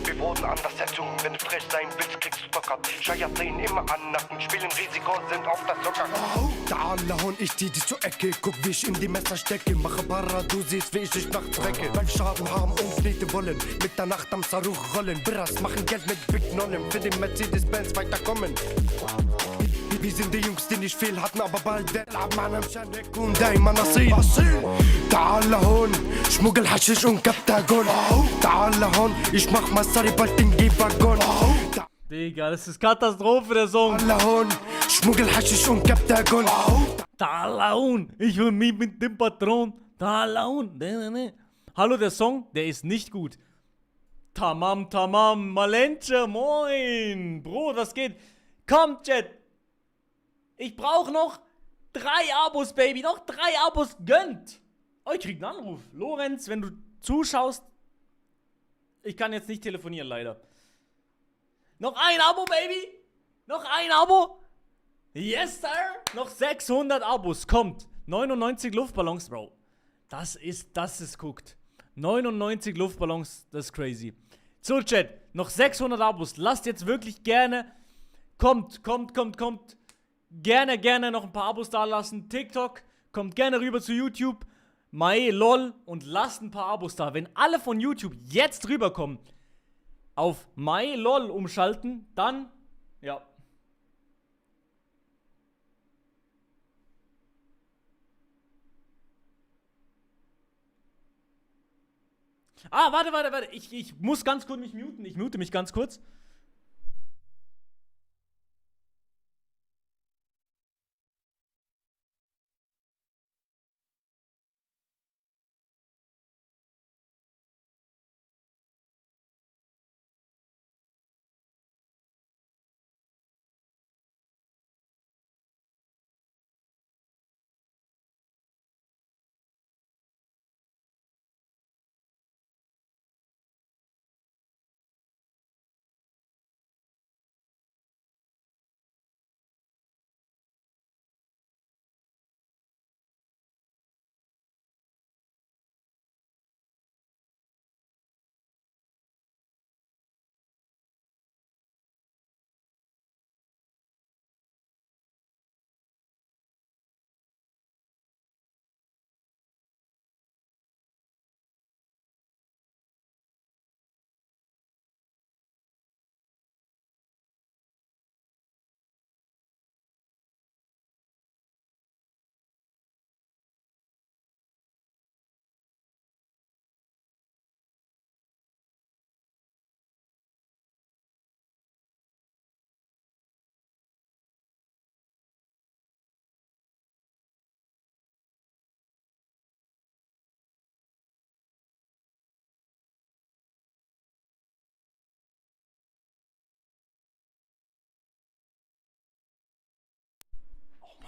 Speaker 9: Wir wurden anders erzogen, wenn du frech sein willst, kriegst du Bock ab. Scheier sehen immer an, Nacken, spielen Risiko und sind auf das Zucker.
Speaker 10: Da Allah und ich zieh dich zur Ecke, guck wie ich in die Messer stecke. Mache Para, du siehst wie ich dich nachts wecke. Weil Schaden haben und Knete wollen, mit der Nacht am Saruch rollen. Brass machen Geld mit Big Nonnen, für den Mercedes-Benz weiterkommen. Wir sind die Jungs, die nicht viel hatten, aber bald der Mann am Schanek und der Mann Asil. Ta'ala hon, Schmuggel Haschisch und Kaptagon. Ta'ala hon, ich mach Masari bald den Gebergon.
Speaker 1: Digga, das ist Katastrophe, der Song.
Speaker 10: Ta'ala hon, Schmuggel Haschisch und Kaptagon.
Speaker 1: Ta'ala hon, ich will mich mit dem Patron. Ta'ala hon. Hallo, der Song, der ist nicht gut. Tamam, tamam, Malenche, moin. Bro, was geht? Kommt, Chat. Ich brauche noch 3 Abos, Baby. Noch 3 Abos. Gönnt. Oh, ich krieg einen Anruf. Lorenz, wenn du zuschaust. Ich kann jetzt nicht telefonieren, leider. Noch ein Abo, Baby. Noch ein Abo. Yes, sir. Noch 600 Abos. Kommt. 99 Luftballons, Bro. Das ist guckt. 99 Luftballons. Das ist crazy. So, Chat. Noch 600 Abos. Lasst jetzt wirklich gerne. Kommt. Gerne noch ein paar Abos da lassen. TikTok, kommt gerne rüber zu YouTube. Mae, lol und lasst ein paar Abos da. Wenn alle von YouTube jetzt rüberkommen, auf Mae, lol umschalten, dann, ja. Ah, warte. Ich muss ganz kurz mich muten. Ich mute mich ganz kurz.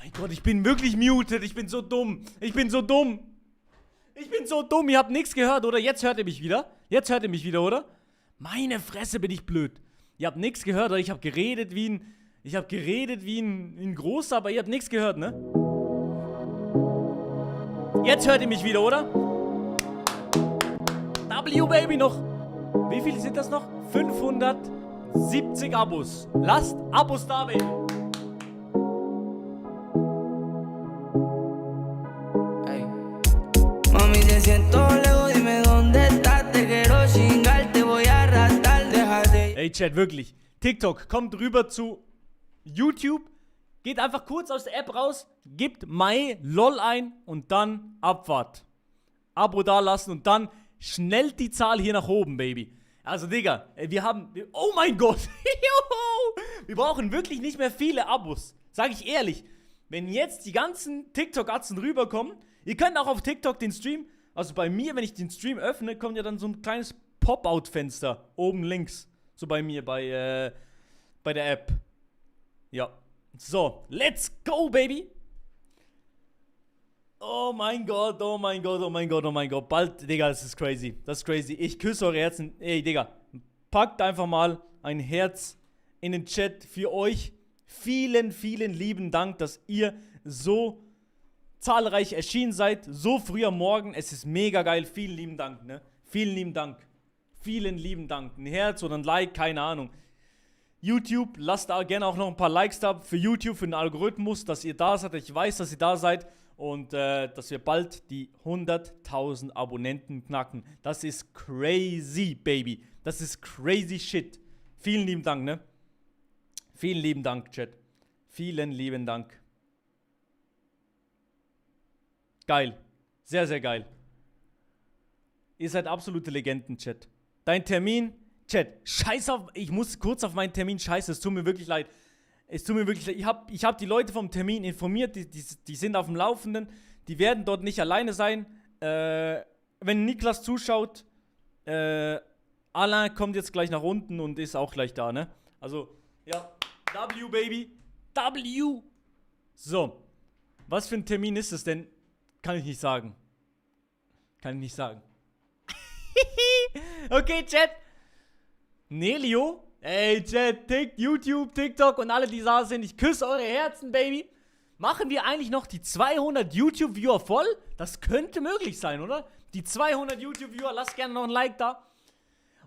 Speaker 1: Mein Gott, ich bin wirklich muted. Ich bin so dumm. Ihr habt nichts gehört, oder? Jetzt hört ihr mich wieder, oder? Meine Fresse, bin ich blöd. Ihr habt nichts gehört, oder? Ich habe geredet wie ein Großer, aber ihr habt nichts gehört, ne? Jetzt hört ihr mich wieder, oder? W-Baby noch. Wie viele sind das noch? 570 Abos. Lasst Abos da, Baby. Ey, Chat, wirklich. TikTok, kommt rüber zu YouTube. Geht einfach kurz aus der App raus, gebt MyLol ein und dann Abfahrt. Abo da lassen und dann schnell die Zahl hier nach oben, Baby. Also, Digga, oh mein Gott. Wir brauchen wirklich nicht mehr viele Abos. Sag ich ehrlich. Wenn jetzt die ganzen TikTok-Atzen rüberkommen, ihr könnt auch auf TikTok den Stream, also bei mir, wenn ich den Stream öffne, kommt ja dann so ein kleines Pop-Out-Fenster oben links. So bei mir, bei der App. Ja. So, let's go, baby. Oh mein Gott, oh mein Gott, oh mein Gott, oh mein Gott. Bald, Digga, das ist crazy. Das ist crazy. Ich küsse eure Herzen. Ey, Digga, packt einfach mal ein Herz in den Chat für euch. Vielen, vielen lieben Dank, dass ihr so zahlreich erschienen seid. So früh am Morgen. Es ist mega geil. Vielen lieben Dank, ne? Vielen lieben Dank. Vielen lieben Dank. Ein Herz oder ein Like, keine Ahnung. YouTube, lasst da gerne auch noch ein paar Likes da für YouTube, für den Algorithmus, dass ihr da seid. Ich weiß, dass ihr da seid. Und dass wir bald die 100.000 Abonnenten knacken. Das ist crazy, baby. Das ist crazy shit. Vielen lieben Dank, ne? Vielen lieben Dank, Chat. Vielen lieben Dank. Geil. Sehr, sehr geil. Ihr seid absolute Legenden, Chat. Dein Termin, Chat. Scheiß auf, ich muss kurz auf meinen Termin scheiße. Es tut mir wirklich leid. Es tut mir wirklich leid. Ich hab die Leute vom Termin informiert, die sind auf dem Laufenden. Die werden dort nicht alleine sein. Wenn Niklas zuschaut, Alain kommt jetzt gleich nach unten und ist auch gleich da, ne? Also, ja, W, Baby. W. So. Was für ein Termin ist es denn? Kann ich nicht sagen. Kann ich nicht sagen. Okay, Chat. Nelio. Ey, Chat, YouTube, TikTok und alle, die da sind, ich küsse eure Herzen, Baby. Machen wir eigentlich noch die 200 YouTube-Viewer voll? Das könnte möglich sein, oder? Die 200 YouTube-Viewer, lasst gerne noch ein Like da.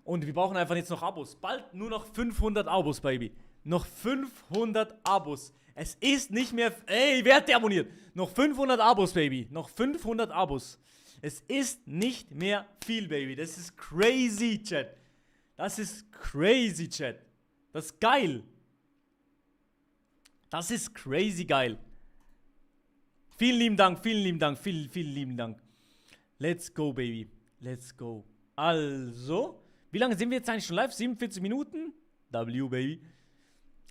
Speaker 1: Und wir brauchen einfach jetzt noch Abos. Bald nur noch 500 Abos, Baby. Noch 500 Abos. Es ist nicht mehr... Ey, wer hat der abonniert? Noch 500 Abos, Baby. Noch 500 Abos. Es ist nicht mehr viel, Baby. Das ist crazy, Chat. Das ist crazy, Chat. Das ist geil. Das ist crazy geil. Vielen lieben Dank, vielen lieben Dank, vielen lieben Dank. Let's go, Baby. Let's go. Also, wie lange sind wir jetzt eigentlich schon live? 47 Minuten? W, Baby.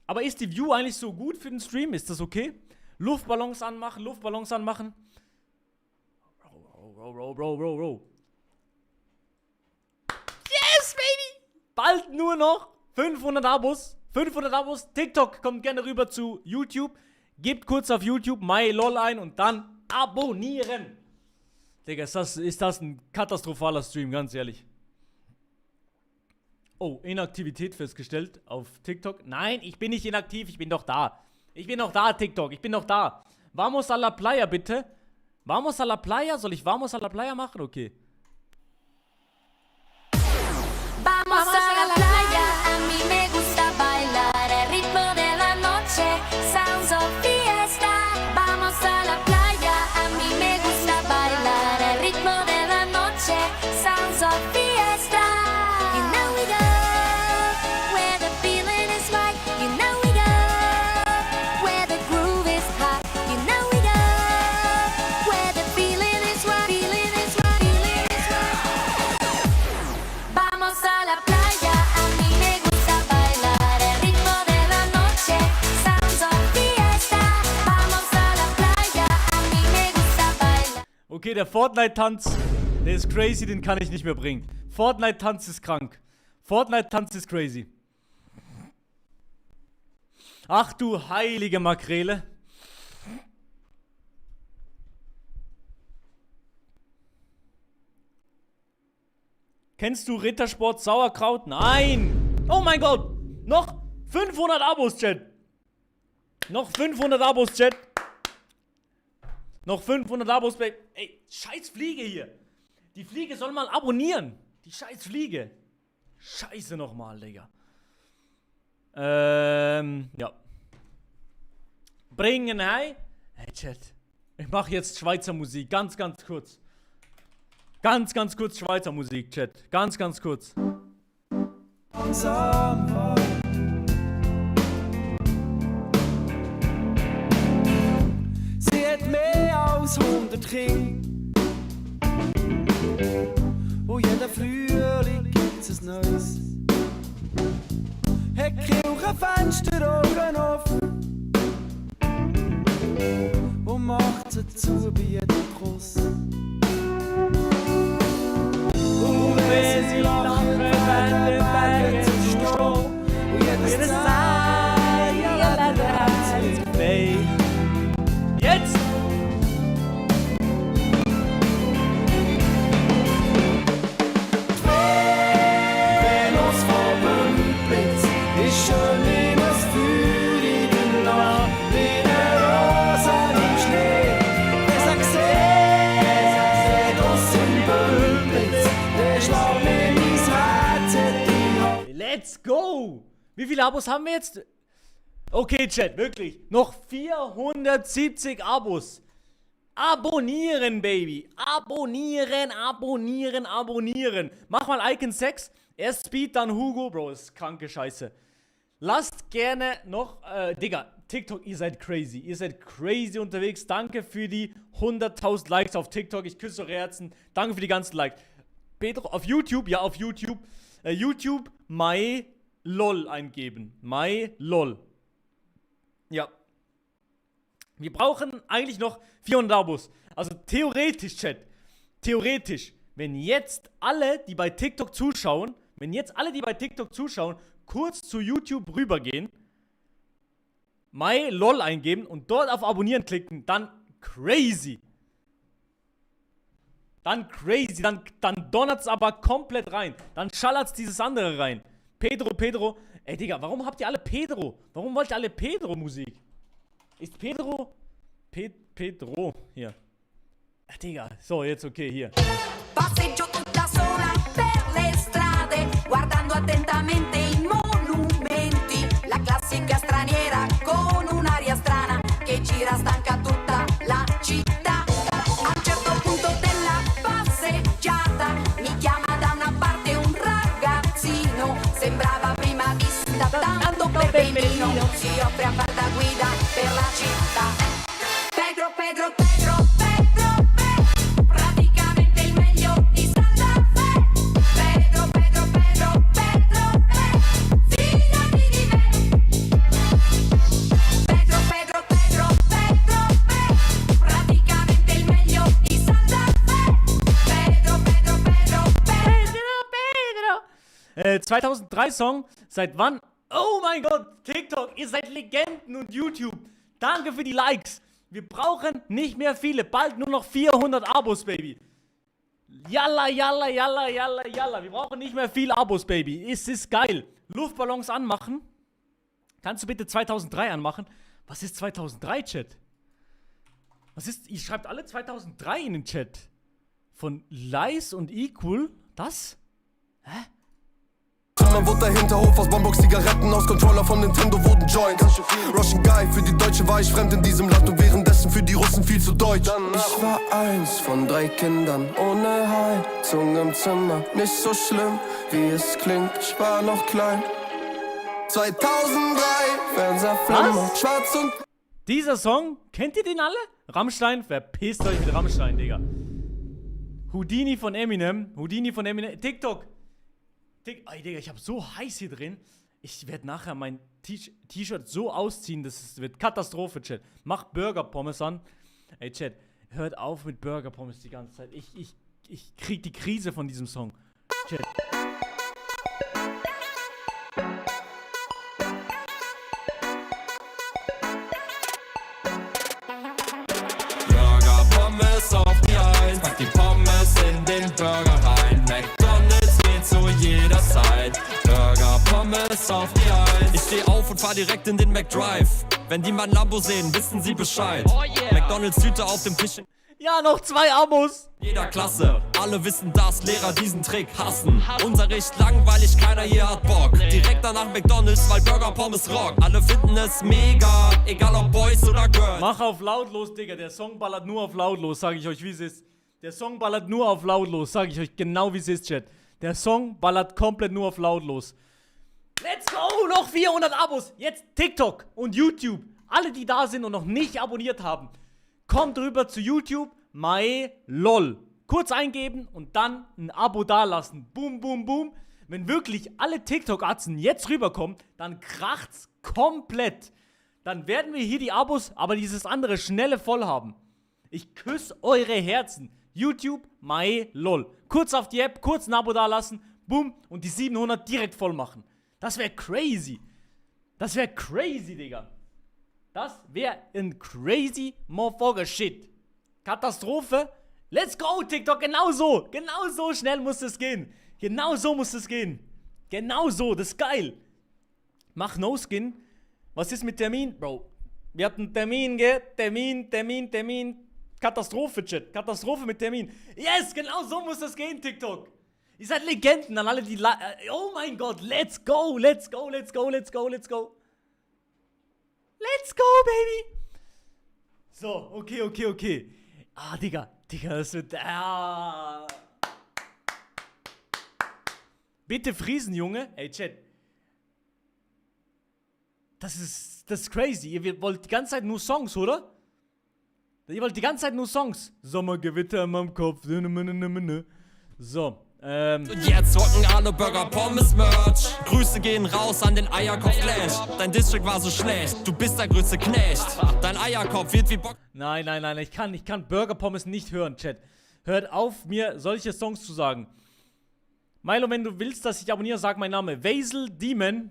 Speaker 1: Aber ist die View eigentlich so gut für den Stream? Ist das okay? Luftballons anmachen, Luftballons anmachen. Row. Yes, Baby! Bald nur noch 500 Abos. 500 Abos. TikTok, kommt gerne rüber zu YouTube. Gebt kurz auf YouTube MyLol ein und dann abonnieren. Digga, ist das ein katastrophaler Stream, ganz ehrlich. Oh, Inaktivität festgestellt auf TikTok. Nein, ich bin nicht inaktiv, ich bin doch da. Ich bin doch da, TikTok, ich bin doch da. Vamos a la playa, bitte. Vamos a la playa? Soll ich Vamos a la playa machen? Okay.
Speaker 3: Vamos a la playa, a mí me gusta bailar el ritmo de la noche, sounds of fiesta. Vamos a la playa, a mí me gusta bailar el ritmo de la noche, sounds of fiesta. You know we go where the feeling is right. You know we go where the groove is hot. You know we go where the feeling is right. Feeling is right. Feeling is right. Vamos a la playa, a mí me gusta bailar el ritmo de la noche, sounds of fiesta. Vamos a la playa, a mí me gusta bailar.
Speaker 1: Okay, der Fortnite-Tanz, der ist crazy, den kann ich nicht mehr bringen. Fortnite-Tanz ist krank. Fortnite-Tanz ist crazy. Ach du heilige Makrele. Kennst du Rittersport Sauerkraut? Nein! Oh mein Gott! Noch 500 Abos, Chat! Noch 500 Abos, Chat! Noch 500 Abos, Baby. Ey, scheiß Fliege hier! Die Fliege soll mal abonnieren! Die scheiß Fliege! Scheiße nochmal, Digga. Ja. Bringen, hey? Hey, Chat. Ich mach jetzt Schweizer Musik. Ganz kurz. Ganz kurz Schweizer Musik, Chat. Ganz kurz.
Speaker 11: Sie hat mehr als 100 Kinder. Und jeder Frühling nichts Neues. Hecke auch ein Fenster oben offen und macht sie zu bei jedem Kuss. Und wenn sie lachen, werden die Berge zu Stroh und jedes Zeit jeder Herz wird weh.
Speaker 1: Jetzt!
Speaker 11: Venus vom Blitz ist schon in das Feuer in der Nacht, wie eine Rose im Schnee. Es hat gesehen, Venus im Blitz, der Schlag mir mein Herz in die Hand.
Speaker 1: Let's go! Wie viele Abos haben wir jetzt? Okay, Chat, wirklich. Noch 470 Abos. Abonnieren, Baby. Abonnieren, abonnieren, abonnieren. Mach mal Icon 6. Erst Speed, dann Hugo. Bro, das ist kranke Scheiße. Lasst gerne noch, Digga, TikTok, ihr seid crazy. Ihr seid crazy unterwegs. Danke für die 100.000 Likes auf TikTok. Ich küsse eure Herzen. Danke für die ganzen Likes. Pedro, auf YouTube, ja, auf YouTube. YouTube, MyLol eingeben. MyLol. Ja. Wir brauchen eigentlich noch 400 Abos. Also theoretisch, Chat. Theoretisch, wenn jetzt alle, die bei TikTok zuschauen, kurz zu YouTube rübergehen, MyLol eingeben und dort auf Abonnieren klicken, dann crazy. Dann donnert's aber komplett rein. Dann schallert's dieses andere rein. Pedro. Ey, Digga, warum habt ihr alle Pedro? Warum wollt ihr alle Pedro-Musik? Ist Pedro... Pedro, hier. Digga, so, jetzt okay, hier.
Speaker 3: Passeggio tutta sola per le strade, guardando attentamente i monumenti. La classica straniera con un'aria strana che gira stanca tutta la città. A un certo punto della passeggiata mi chiama da una parte un ragazzino. Sembrava prima vista tanto peperino. Si offre a far da guida per la città. Pedro, praticamente il meglio di Santa Fe. Pedro, fidati di me. Pedro, praticamente il meglio di Santa Fe. Pedro.
Speaker 1: 2003 Song, seit wann? Oh mein Gott, TikTok, ihr seid Legenden und YouTube. Danke für die Likes. Wir brauchen nicht mehr viele, bald nur noch 400 Abos, Baby. Yalla. Wir brauchen nicht mehr viele Abos, Baby. Es ist geil. Luftballons anmachen. Kannst du bitte 2003 anmachen? Was ist 2003, Chat? Was ist, ihr schreibt alle 2003 in den Chat. Von Lies und Equal, das? Hä?
Speaker 10: Man wurde der Hinterhof aus Bonbox, Zigaretten aus Controller von Nintendo wurden Joints. Russian Guy, für die Deutsche war ich fremd in diesem Land und währenddessen für die Russen viel zu deutsch. Ich war eins von 3 Kindern ohne Heizung im Zimmer. Nicht so schlimm, wie es klingt, ich war noch klein. 2003, Fernseher flimmert, schwarz und...
Speaker 1: Dieser Song, kennt ihr den alle? Rammstein, verpisst euch mit Rammstein, Digga. Houdini von Eminem, TikTok. Ey, Digga, ich hab so heiß hier drin. Ich werde nachher mein T-Shirt so ausziehen, das wird Katastrophe, Chat. Mach Burger-Pommes an. Ey, Chat, hört auf mit Burger-Pommes die ganze Zeit. Ich krieg die Krise von diesem Song. Chat.
Speaker 11: Burger-Pommes auf die Eins, pack die Pommes in den Burger rein. McDonald's geht zu jeder Zeit. Burger-Pommes auf die Eins. Ich steh auf und fahr direkt in den McDrive. Wenn die mein Lambo sehen, wissen sie Bescheid. Oh yeah. McDonald's-Tüte auf dem Tisch.
Speaker 1: Ja, noch 2 Abos.
Speaker 11: Jeder Klasse, alle wissen, dass Lehrer diesen Trick hassen. Unterricht langweilig, keiner hier hat Bock. Direkt danach McDonald's, weil Burger Pommes rock. Alle finden es mega, egal ob Boys oder Girls.
Speaker 1: Mach auf lautlos, Digga, der Song ballert nur auf lautlos, sag ich euch, wie es ist. Der Song ballert nur auf lautlos, sag ich euch genau, wie es ist, Chat. Der Song ballert komplett nur auf lautlos. Let's go, noch 400 Abos. Jetzt TikTok und YouTube. Alle, die da sind und noch nicht abonniert haben, kommt rüber zu YouTube, MyLol. Kurz eingeben und dann ein Abo dalassen. Boom, boom, boom. Wenn wirklich alle TikTok-Atzen jetzt rüberkommen, dann kracht's komplett. Dann werden wir hier die Abos, aber dieses andere schnelle voll haben. Ich küsse eure Herzen. YouTube, my lol. Kurz auf die App, kurz ein Abo dalassen, boom, und die 700 direkt voll machen. Das wäre crazy. Das wäre crazy, Digga. Das wäre ein crazy motherfucker shit. Katastrophe. Let's go, TikTok, genau so schnell muss es gehen. Genau so muss es gehen. Genau so, das ist geil. Mach No-Skin. Was ist mit Termin? Bro, wir hatten Termin, gell? Termin. Katastrophe, Chat. Katastrophe mit Termin. Yes, genau so muss das gehen, TikTok. Ihr seid Legenden an alle, die... oh mein Gott, let's go. Let's go, baby. So, okay. Ah, Digga, das wird... Bitte friesen, Junge. Ey, Chat. Das ist crazy. Ihr wollt die ganze Zeit nur Songs, oder? Ihr wollt die ganze Zeit nur Songs. Sommergewitter in meinem Kopf. So,
Speaker 12: Und jetzt rocken alle Burger Pommes Merch. Grüße gehen raus an den Eierkopf Flash. Dein District war so schlecht, du bist der größte Knecht. Dein Eierkopf wird wie Bock.
Speaker 1: Nein, ich kann Burger Pommes nicht hören, Chat. Hört auf, mir solche Songs zu sagen. Milo, wenn du willst, dass ich abonniere, sag mein Name. Vaisel Demon.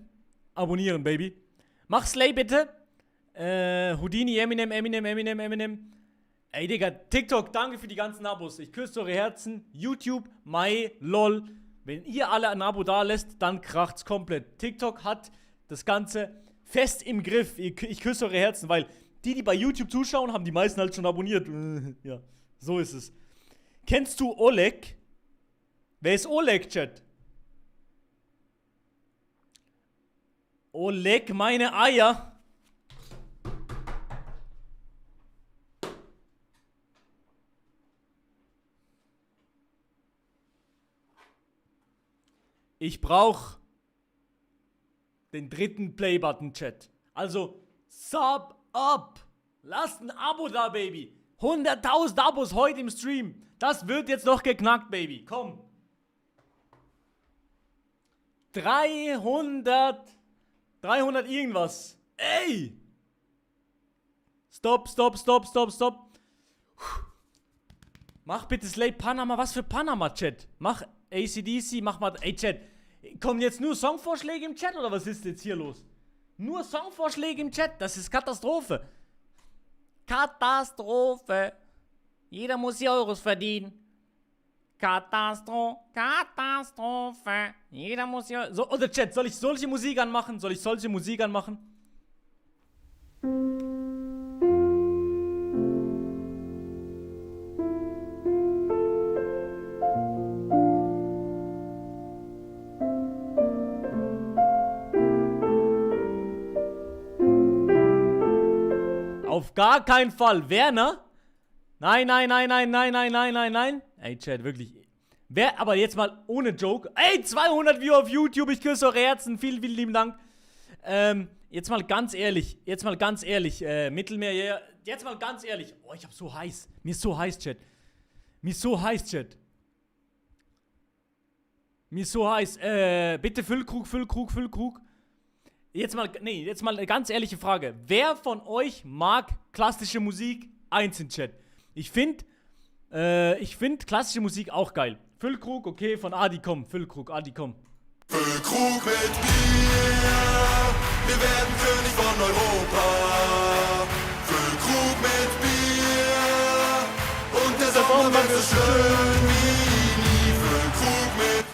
Speaker 1: Abonnieren, Baby. Mach Slay bitte. Houdini, Eminem. Ey, Digga, TikTok, danke für die ganzen Abos. Ich küsse eure Herzen. YouTube, my lol. Wenn ihr alle ein Abo da lässt, dann kracht's komplett. TikTok hat das Ganze fest im Griff. Ich küsse eure Herzen, weil die bei YouTube zuschauen, haben die meisten halt schon abonniert. Ja, so ist es. Kennst du Oleg? Wer ist Oleg, Chat? Oleg, meine Eier. Ich brauche den dritten Play-Button, Chat. Also, sub up. Lasst ein Abo da, Baby. 100.000 Abos heute im Stream. Das wird jetzt noch geknackt, Baby. Komm. 300 irgendwas. Ey. Stopp. Mach bitte Slay Panama. Was für Panama, Chat? Mach ACDC, mach mal... Ey, Chat. Kommen jetzt nur Songvorschläge im Chat oder was ist jetzt hier los? Nur Songvorschläge im Chat. Das ist Katastrophe. Katastrophe. Jeder muss hier Euros verdienen. Katastrophe. Jeder muss hier... So, oder Chat, soll ich solche Musik anmachen? Auf gar keinen Fall. Werner? Nein. Ey, Chat, wirklich. Wer, aber jetzt mal ohne Joke. Ey, 200 Viewer auf YouTube. Ich küsse eure Herzen. Vielen lieben Dank. Jetzt mal ganz ehrlich. Mittelmeer. Jetzt mal ganz ehrlich. Oh, ich hab so heiß. Mir ist so heiß, Chat. Bitte Füllkrug. Jetzt mal eine ganz ehrliche Frage. Wer von euch mag klassische Musik? Eins in Chat. Ich find klassische Musik auch geil. Füllkrug, okay, von Adi, komm. Füllkrug mit Bier.
Speaker 11: Wir werden König von Europa. Füllkrug mit Bier. Und der Sommer wird so schön wie nie. Füllkrug mit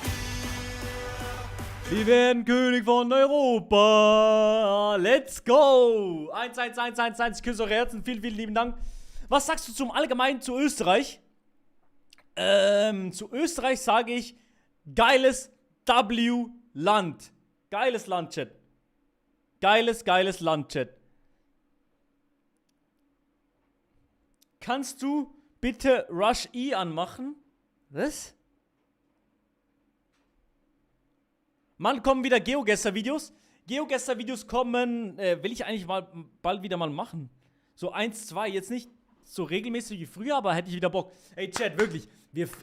Speaker 1: Wir werden König von Europa. Let's go. 1. Ich küsse eure Herzen. Vielen lieben Dank. Was sagst du zum Allgemeinen zu Österreich? Zu Österreich sage ich geiles W-Land. Geiles Land, Chat. Geiles Land, Chat. Kannst du bitte Rush E anmachen? Was? Mann, kommen wieder GeoGuessr-Videos. GeoGuessr-Videos kommen, will ich eigentlich bald wieder mal machen. So 1, 2, jetzt nicht so regelmäßig wie früher, aber hätte ich wieder Bock. Ey, Chat, wirklich,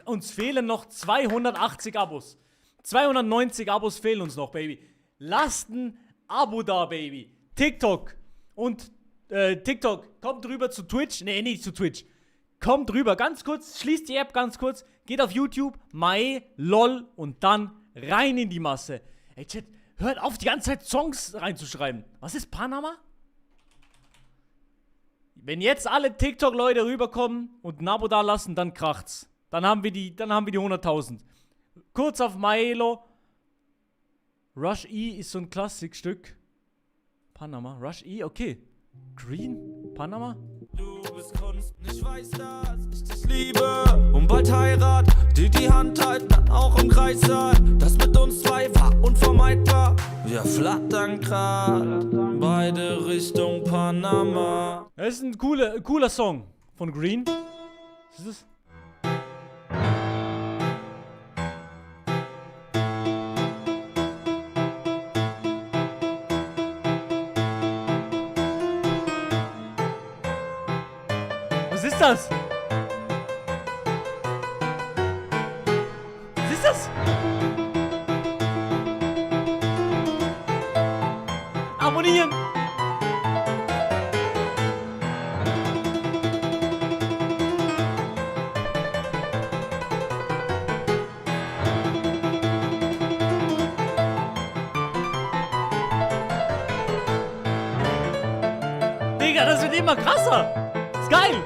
Speaker 1: uns fehlen noch 280 Abos. 290 Abos fehlen uns noch, Baby. Lasst ein Abo da, Baby. TikTok und TikTok, kommt rüber zu Twitch. Nee, nicht zu Twitch. Kommt rüber, ganz kurz, schließt die App ganz kurz, geht auf YouTube, lol und dann rein in die Masse. Ey, Chat, hört auf, die ganze Zeit Songs reinzuschreiben. Was ist Panama? Wenn jetzt alle TikTok-Leute rüberkommen und ein Abo da lassen, dann kracht's. Dann haben wir die 100.000. Kurz auf Milo. Rush E ist so ein Klassikstück. Panama, Rush E, okay. Green, Panama.
Speaker 11: Du bist Kunst, ich weiß, dass ich dich liebe. Und bald Heirat, die Hand halten, dann auch im Kreis sein. Das mit uns zwei war unvermeidbar. Wir flattern grad, beide Richtung Panama.
Speaker 1: Das ist ein cooler Song von Green. Was ist das? Was ist das? Was ist das? Abonnieren! Digga, das wird immer krasser! Ist geil!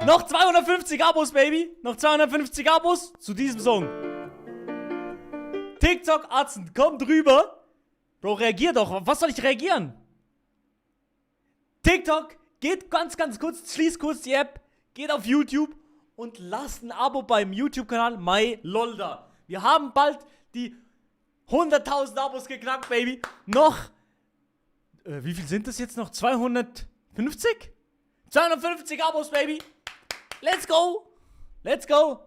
Speaker 1: Noch 250 Abos, Baby. Noch 250 Abos zu diesem Song. TikTok Atzen, kommt rüber. Bro, reagier doch. Auf was soll ich reagieren? TikTok, geht ganz kurz, schließt kurz die App, geht auf YouTube und lasst ein Abo beim YouTube-Kanal MyLolda. Wir haben bald die 100.000 Abos geknackt, Baby. Noch, wie viel sind das jetzt noch? 250? 250 Abos, Baby. Let's go! Let's go!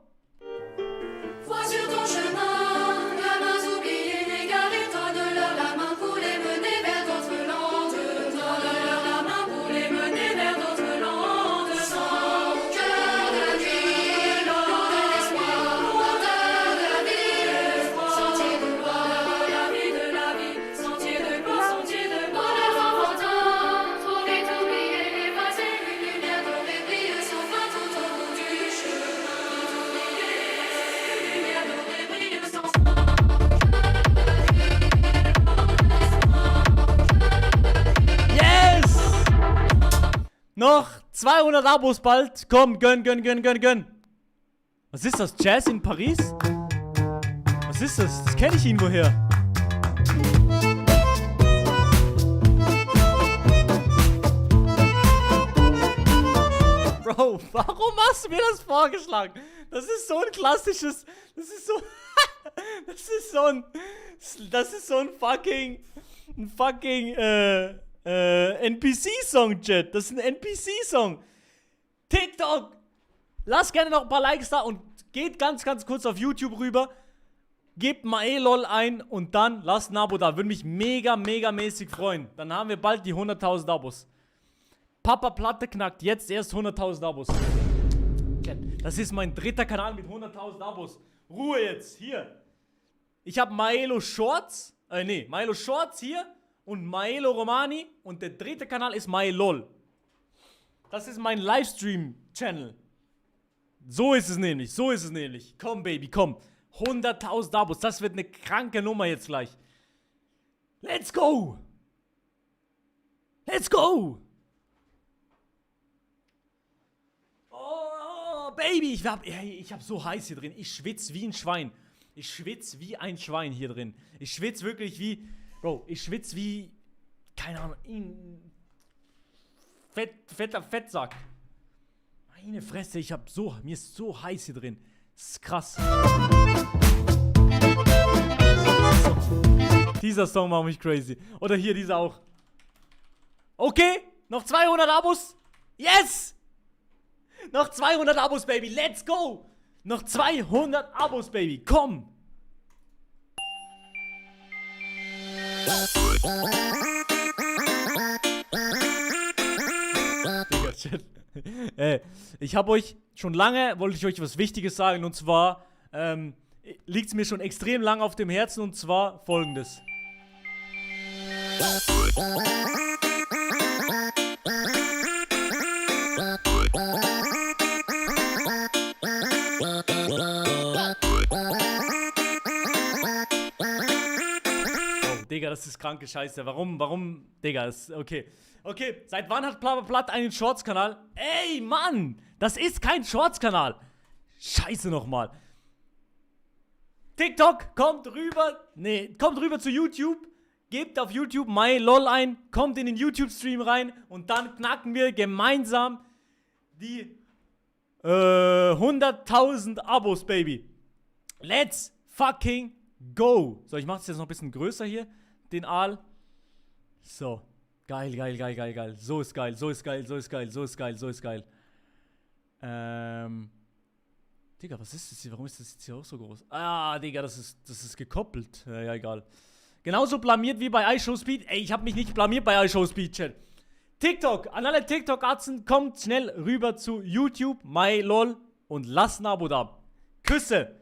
Speaker 8: Vois sur ton chemin, gamins oubliés, n'égarez-toi de leur la main pour les mener vers d'autres landes. Donne-leur la main pour les mener vers d'autres landes. Sans cœur de la vie, loin de l'espoir, lointeur de la vie, sentier de gloire, la vie de la vie, sentier de gloire, sentier de gloire. Bonheur enfantin, trop vite oublié, effacé, une lumière dorée brille sans fin tout au bout du chemin. Une lumière dorée brille sans fin.
Speaker 1: Yes! Noch 200 Abos bald. Komm, gönn. Was ist das? Jazz in Paris? Was ist das? Das kenne ich irgendwoher. Bro, warum hast du mir das vorgeschlagen? Das ist so ein klassisches. Das ist so. Das ist so ein fucking NPC-Song, Chat. Das ist ein NPC-Song. TikTok. Lasst gerne noch ein paar Likes da und geht ganz kurz auf YouTube rüber. Gebt lol ein und dann lasst ein Abo da. Würde mich megamäßig freuen. Dann haben wir bald die 100.000 Abos. Papa Platte knackt jetzt erst 100.000 Abos. Das ist mein dritter Kanal mit 100.000 Abos. Ruhe jetzt, hier. Ich habe Milo Shorts hier und Milo Romani und der dritte Kanal ist MyLol. Das ist mein Livestream-Channel. So ist es nämlich. Komm, Baby, komm. 100.000 Abos, das wird eine kranke Nummer jetzt gleich. Let's go! Oh, Baby, ich hab so heiß hier drin. Ich schwitze wie ein Schwein. Hier drin. Ich schwitze wirklich wie... Bro, ich schwitze wie... Keine Ahnung, fetter Fettsack. Meine Fresse, mir ist so heiß hier drin. Das ist krass. Dieser Song macht mich crazy. Oder hier, dieser auch. Okay, noch 200 Abos. Yes! Noch 200 Abos, Baby. Let's go! Noch 200 Abos, Baby. Komm! Digga, shit. Ich habe euch schon lange, wollte ich euch was Wichtiges sagen, und zwar liegt es mir schon extrem lang auf dem Herzen, und zwar folgendes. Digga, das ist kranke Scheiße. Warum? Digga, das ist okay. Okay, seit wann hat Blablabla einen Shorts-Kanal? Ey, Mann! Das ist kein Shorts-Kanal. Scheiße nochmal. TikTok, kommt rüber zu YouTube. Gebt auf YouTube MyLol ein, kommt in den YouTube-Stream rein und dann knacken wir gemeinsam die 100.000 Abos, Baby. Let's fucking go. So, ich mach es jetzt noch ein bisschen größer hier, den Aal. So, geil. So ist geil. Digga, was ist das hier? Warum ist das jetzt hier auch so groß? Ah, Digga, das ist gekoppelt. Ja, egal. Genauso blamiert wie bei iShowSpeed. Ey, ich hab mich nicht blamiert bei iShowSpeed, Chat. TikTok, an alle TikTok-Atzen, kommt schnell rüber zu YouTube, MyLol und lasst ein Abo da. Küsse,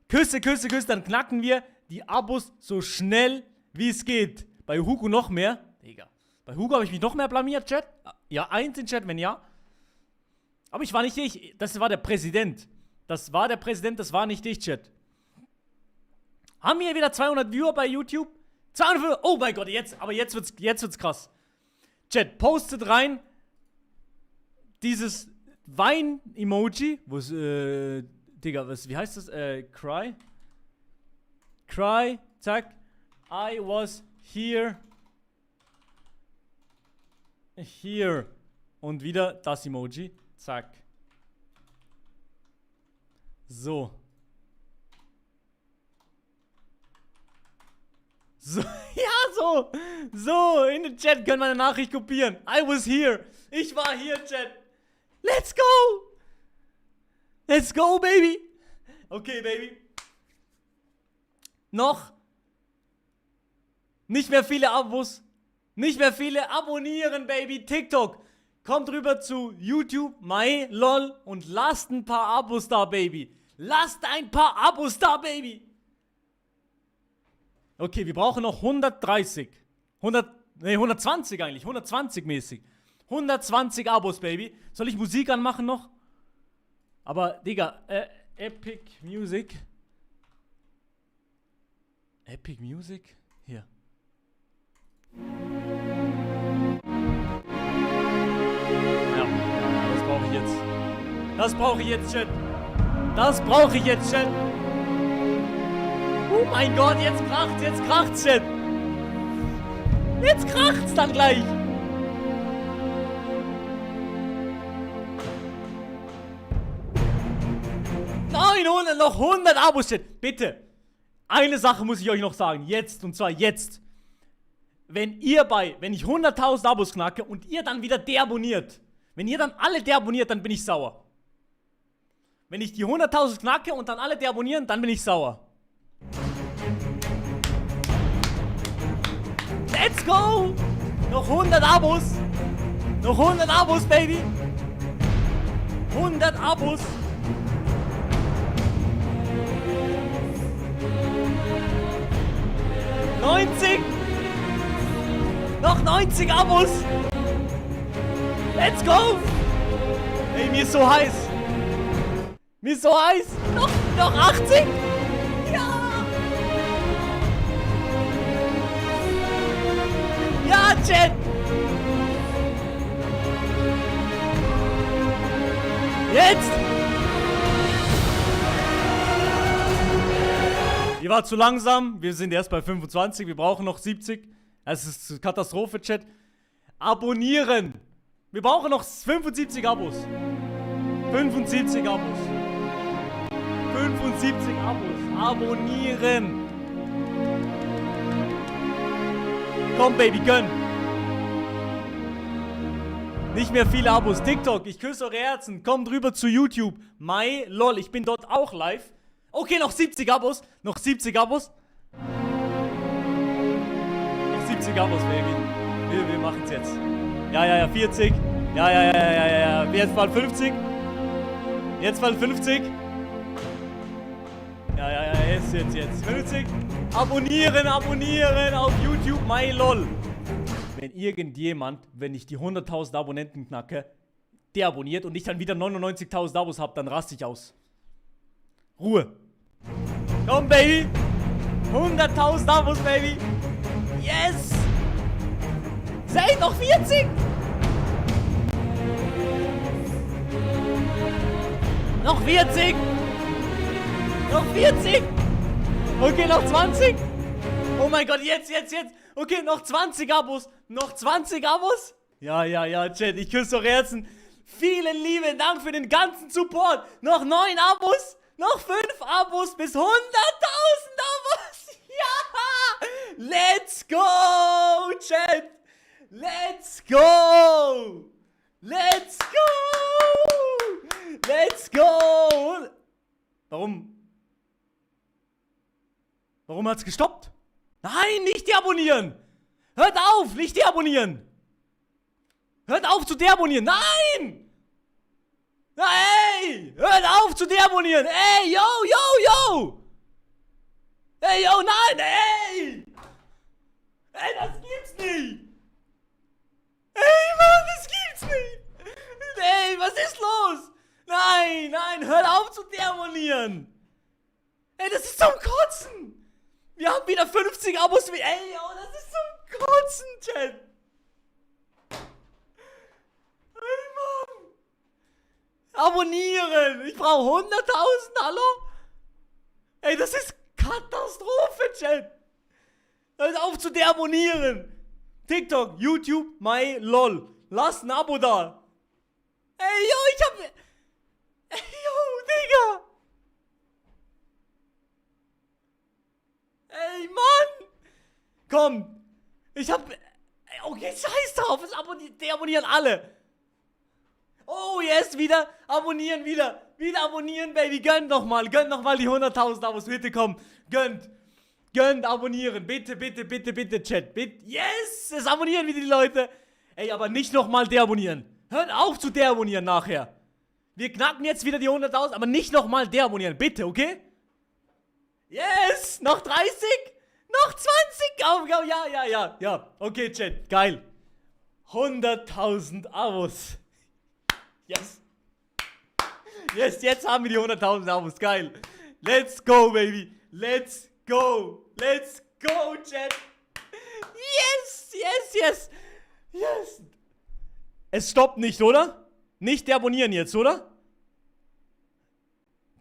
Speaker 1: dann knacken wir die Abos so schnell wie es geht. Bei Hugo noch mehr. Digga, bei Hugo habe ich mich noch mehr blamiert, Chat. Ja, 1 in Chat, wenn ja. Aber ich war nicht ich, das war der Präsident. Das war nicht ich, Chat. Haben wir wieder 200 Viewer bei YouTube? 200 Viewer, oh mein Gott, jetzt wird's krass. Chat, postet rein dieses Wein-Emoji, wo es, Digga, wie heißt das? Cry, zack, I was here. Und wieder das Emoji, zack. So, ja, so, in den Chat können wir eine Nachricht kopieren. I was here. Ich war hier, Chat. Let's go, Baby. Okay, Baby. Noch nicht mehr viele Abos. Nicht mehr viele abonnieren, Baby. TikTok. Kommt rüber zu YouTube, MyLol und lasst ein paar Abos da, Baby. Lasst ein paar Abos da, Baby. Okay, wir brauchen noch 120 eigentlich, 120 mäßig. 120 Abos, Baby. Soll ich Musik anmachen noch? Aber, Digga, Epic Music. Hier. Ja, das brauche ich jetzt. Das brauche ich jetzt, Chat. Oh mein Gott, jetzt kracht's, Chat. Jetzt kracht's dann gleich. Nein, noch 100 Abos, Chat. Bitte. Eine Sache muss ich euch noch sagen. Jetzt, und zwar jetzt. Wenn ich 100.000 Abos knacke und ihr dann wieder deabonniert. Wenn ihr dann alle deabonniert, dann bin ich sauer. Wenn ich die 100.000 knacke und dann alle deabonnieren, dann bin ich sauer. Let's go! Noch 100 Abos! Noch 100 Abos, Baby! 100 Abos! Noch 90 Abos! Let's go! Ey, mir ist so heiß! Noch 80! Ja! Ja, Chat! Jetzt! Ihr wart zu langsam. Wir sind erst bei 25. Wir brauchen noch 70. Das ist Katastrophe, Chat. Abonnieren! Wir brauchen noch 75 Abos. 75 Abos. Abonnieren! Komm, Baby, gönn! Nicht mehr viele Abos. TikTok, ich küsse eure Herzen. Kommt rüber zu YouTube. MyLol, ich bin dort auch live. Okay, noch 70 Abos. 40 Abos, Baby. Wir machen's jetzt. Ja, 40. Ja. Jetzt bald 50. Jetzt bald 50. Ja, jetzt. 50. Abonnieren auf YouTube, MyLol. Wenn irgendjemand, wenn ich die 100.000 Abonnenten knacke, deabonniert und ich dann wieder 99.000 Abos habe, dann raste ich aus. Ruhe. Komm, Baby. 100.000 Abos, Baby. Yes. Seid noch 40. Noch 40. Noch 40. Okay, noch 20. Oh mein Gott, jetzt. Okay, noch 20 Abos. Noch 20 Abos? Ja, Chat, ich küsse eure Herzen. Vielen lieben Dank für den ganzen Support. Noch 9 Abos. Noch 5 Abos bis 100.000 Abos. Ja. Let's go, Chat. Let's go. Let's go. Let's go. Warum hat's gestoppt? Nein, nicht deabonnieren. Hört auf, nicht deabonnieren. Hört auf zu deabonnieren. Nein. Ey, hört auf zu deabonnieren. Ey, yo. Ey, yo, nein, ey. Ey, das gibt's nicht. Ey, Mann, das gibt's nicht. Ey, was ist los? Nein, hört auf zu deabonnieren. Ey, das ist zum Kotzen. Wir haben wieder 50 Abos. Ey, yo, das ist zum Kotzen, Chat. Ey, Mann. Abonnieren. Ich brauche 100.000, hallo? Ey, das ist Katastrophe, Chat. Hört auf zu deabonnieren. TikTok, YouTube, MyLol. Lasst ein Abo da. Ey, yo, Ey, yo, Digga. Ey, Mann. Komm. Okay, scheiß drauf. Deabonnieren alle. Oh, yes, wieder. Abonnieren, wieder. Wieder abonnieren, Baby. Gönnt nochmal die 100.000 Abos. Bitte, komm. Gönnt, abonnieren. Bitte, Chat. Bitte. Yes, es abonnieren wieder die Leute. Ey, aber nicht nochmal deabonnieren. Hört auf zu deabonnieren nachher. Wir knacken jetzt wieder die 100.000, aber nicht nochmal deabonnieren. Bitte, okay? Yes, noch 30? Noch 20? Oh, ja. Okay, Chat, geil. 100.000 Abos. Yes, jetzt haben wir die 100.000 Abos, geil. Let's go, Baby. Let's go, Chat. Yes. Es stoppt nicht, oder? Nicht deabonnieren jetzt, oder?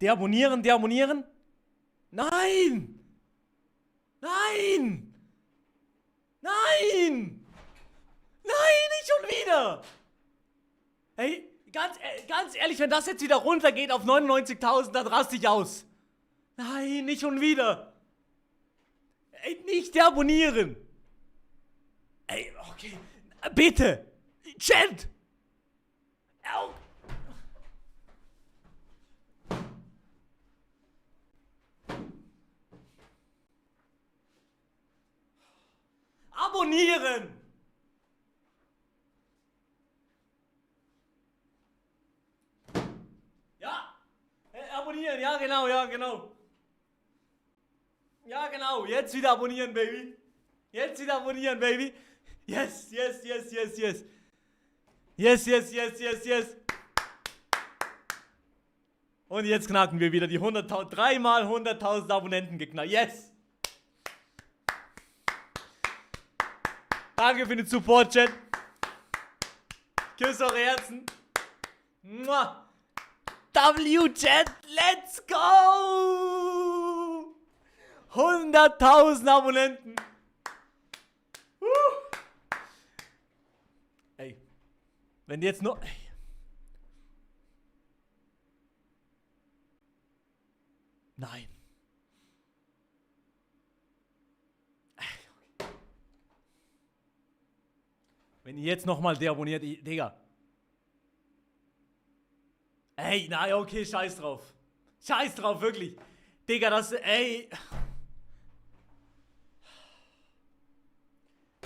Speaker 1: Deabonnieren? Nein, nicht schon wieder. Ey, ganz ehrlich, wenn das jetzt wieder runtergeht auf 99.000, dann raste ich aus. Nein, nicht schon wieder. Ey, nicht deabonnieren. Ey, okay. Bitte. Chat. Au. Abonnieren. Ja. Abonnieren, ja genau. Ja genau, jetzt wieder abonnieren, Baby. Yes. Und jetzt knacken wir wieder die 100.000, dreimal 100.000 Abonnenten geknackt. Yes. Danke für den Support, Chat. Küss eure Herzen. Mua. W-Chat, let's go! 100.000 Abonnenten. Ey, wenn die jetzt nur... Ey. Nein. Wenn ihr jetzt nochmal deabonniert, Digga. Ey, na okay, scheiß drauf. Scheiß drauf, wirklich. Digga, das, ey.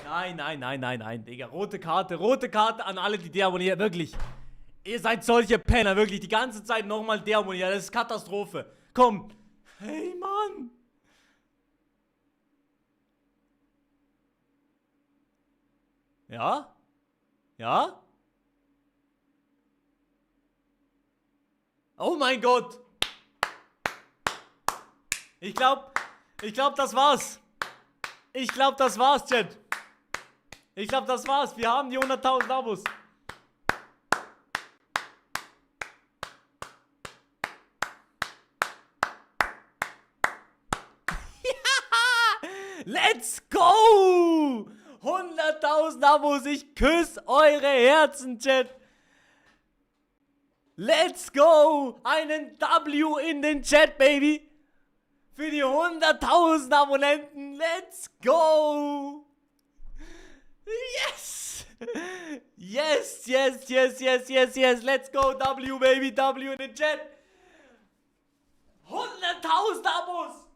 Speaker 1: Nein, Digga. Rote Karte an alle, die deabonnieren. Wirklich. Ihr seid solche Penner, wirklich. Die ganze Zeit nochmal deabonnieren. Das ist Katastrophe. Komm. Hey, Mann. Ja? Ja? Oh mein Gott. Ich glaube, das war's. Chat. Ich glaube, das war's. Wir haben die 100.000 Abos. Let's go! 100.000 Abos. Ich küsse eure Herzen, Chat. Let's go! Einen W in den Chat, Baby. Für die 100.000 Abonnenten. Let's go! Yes! Yes. Let's go, W, Baby. W in den Chat. 100.000 Abos.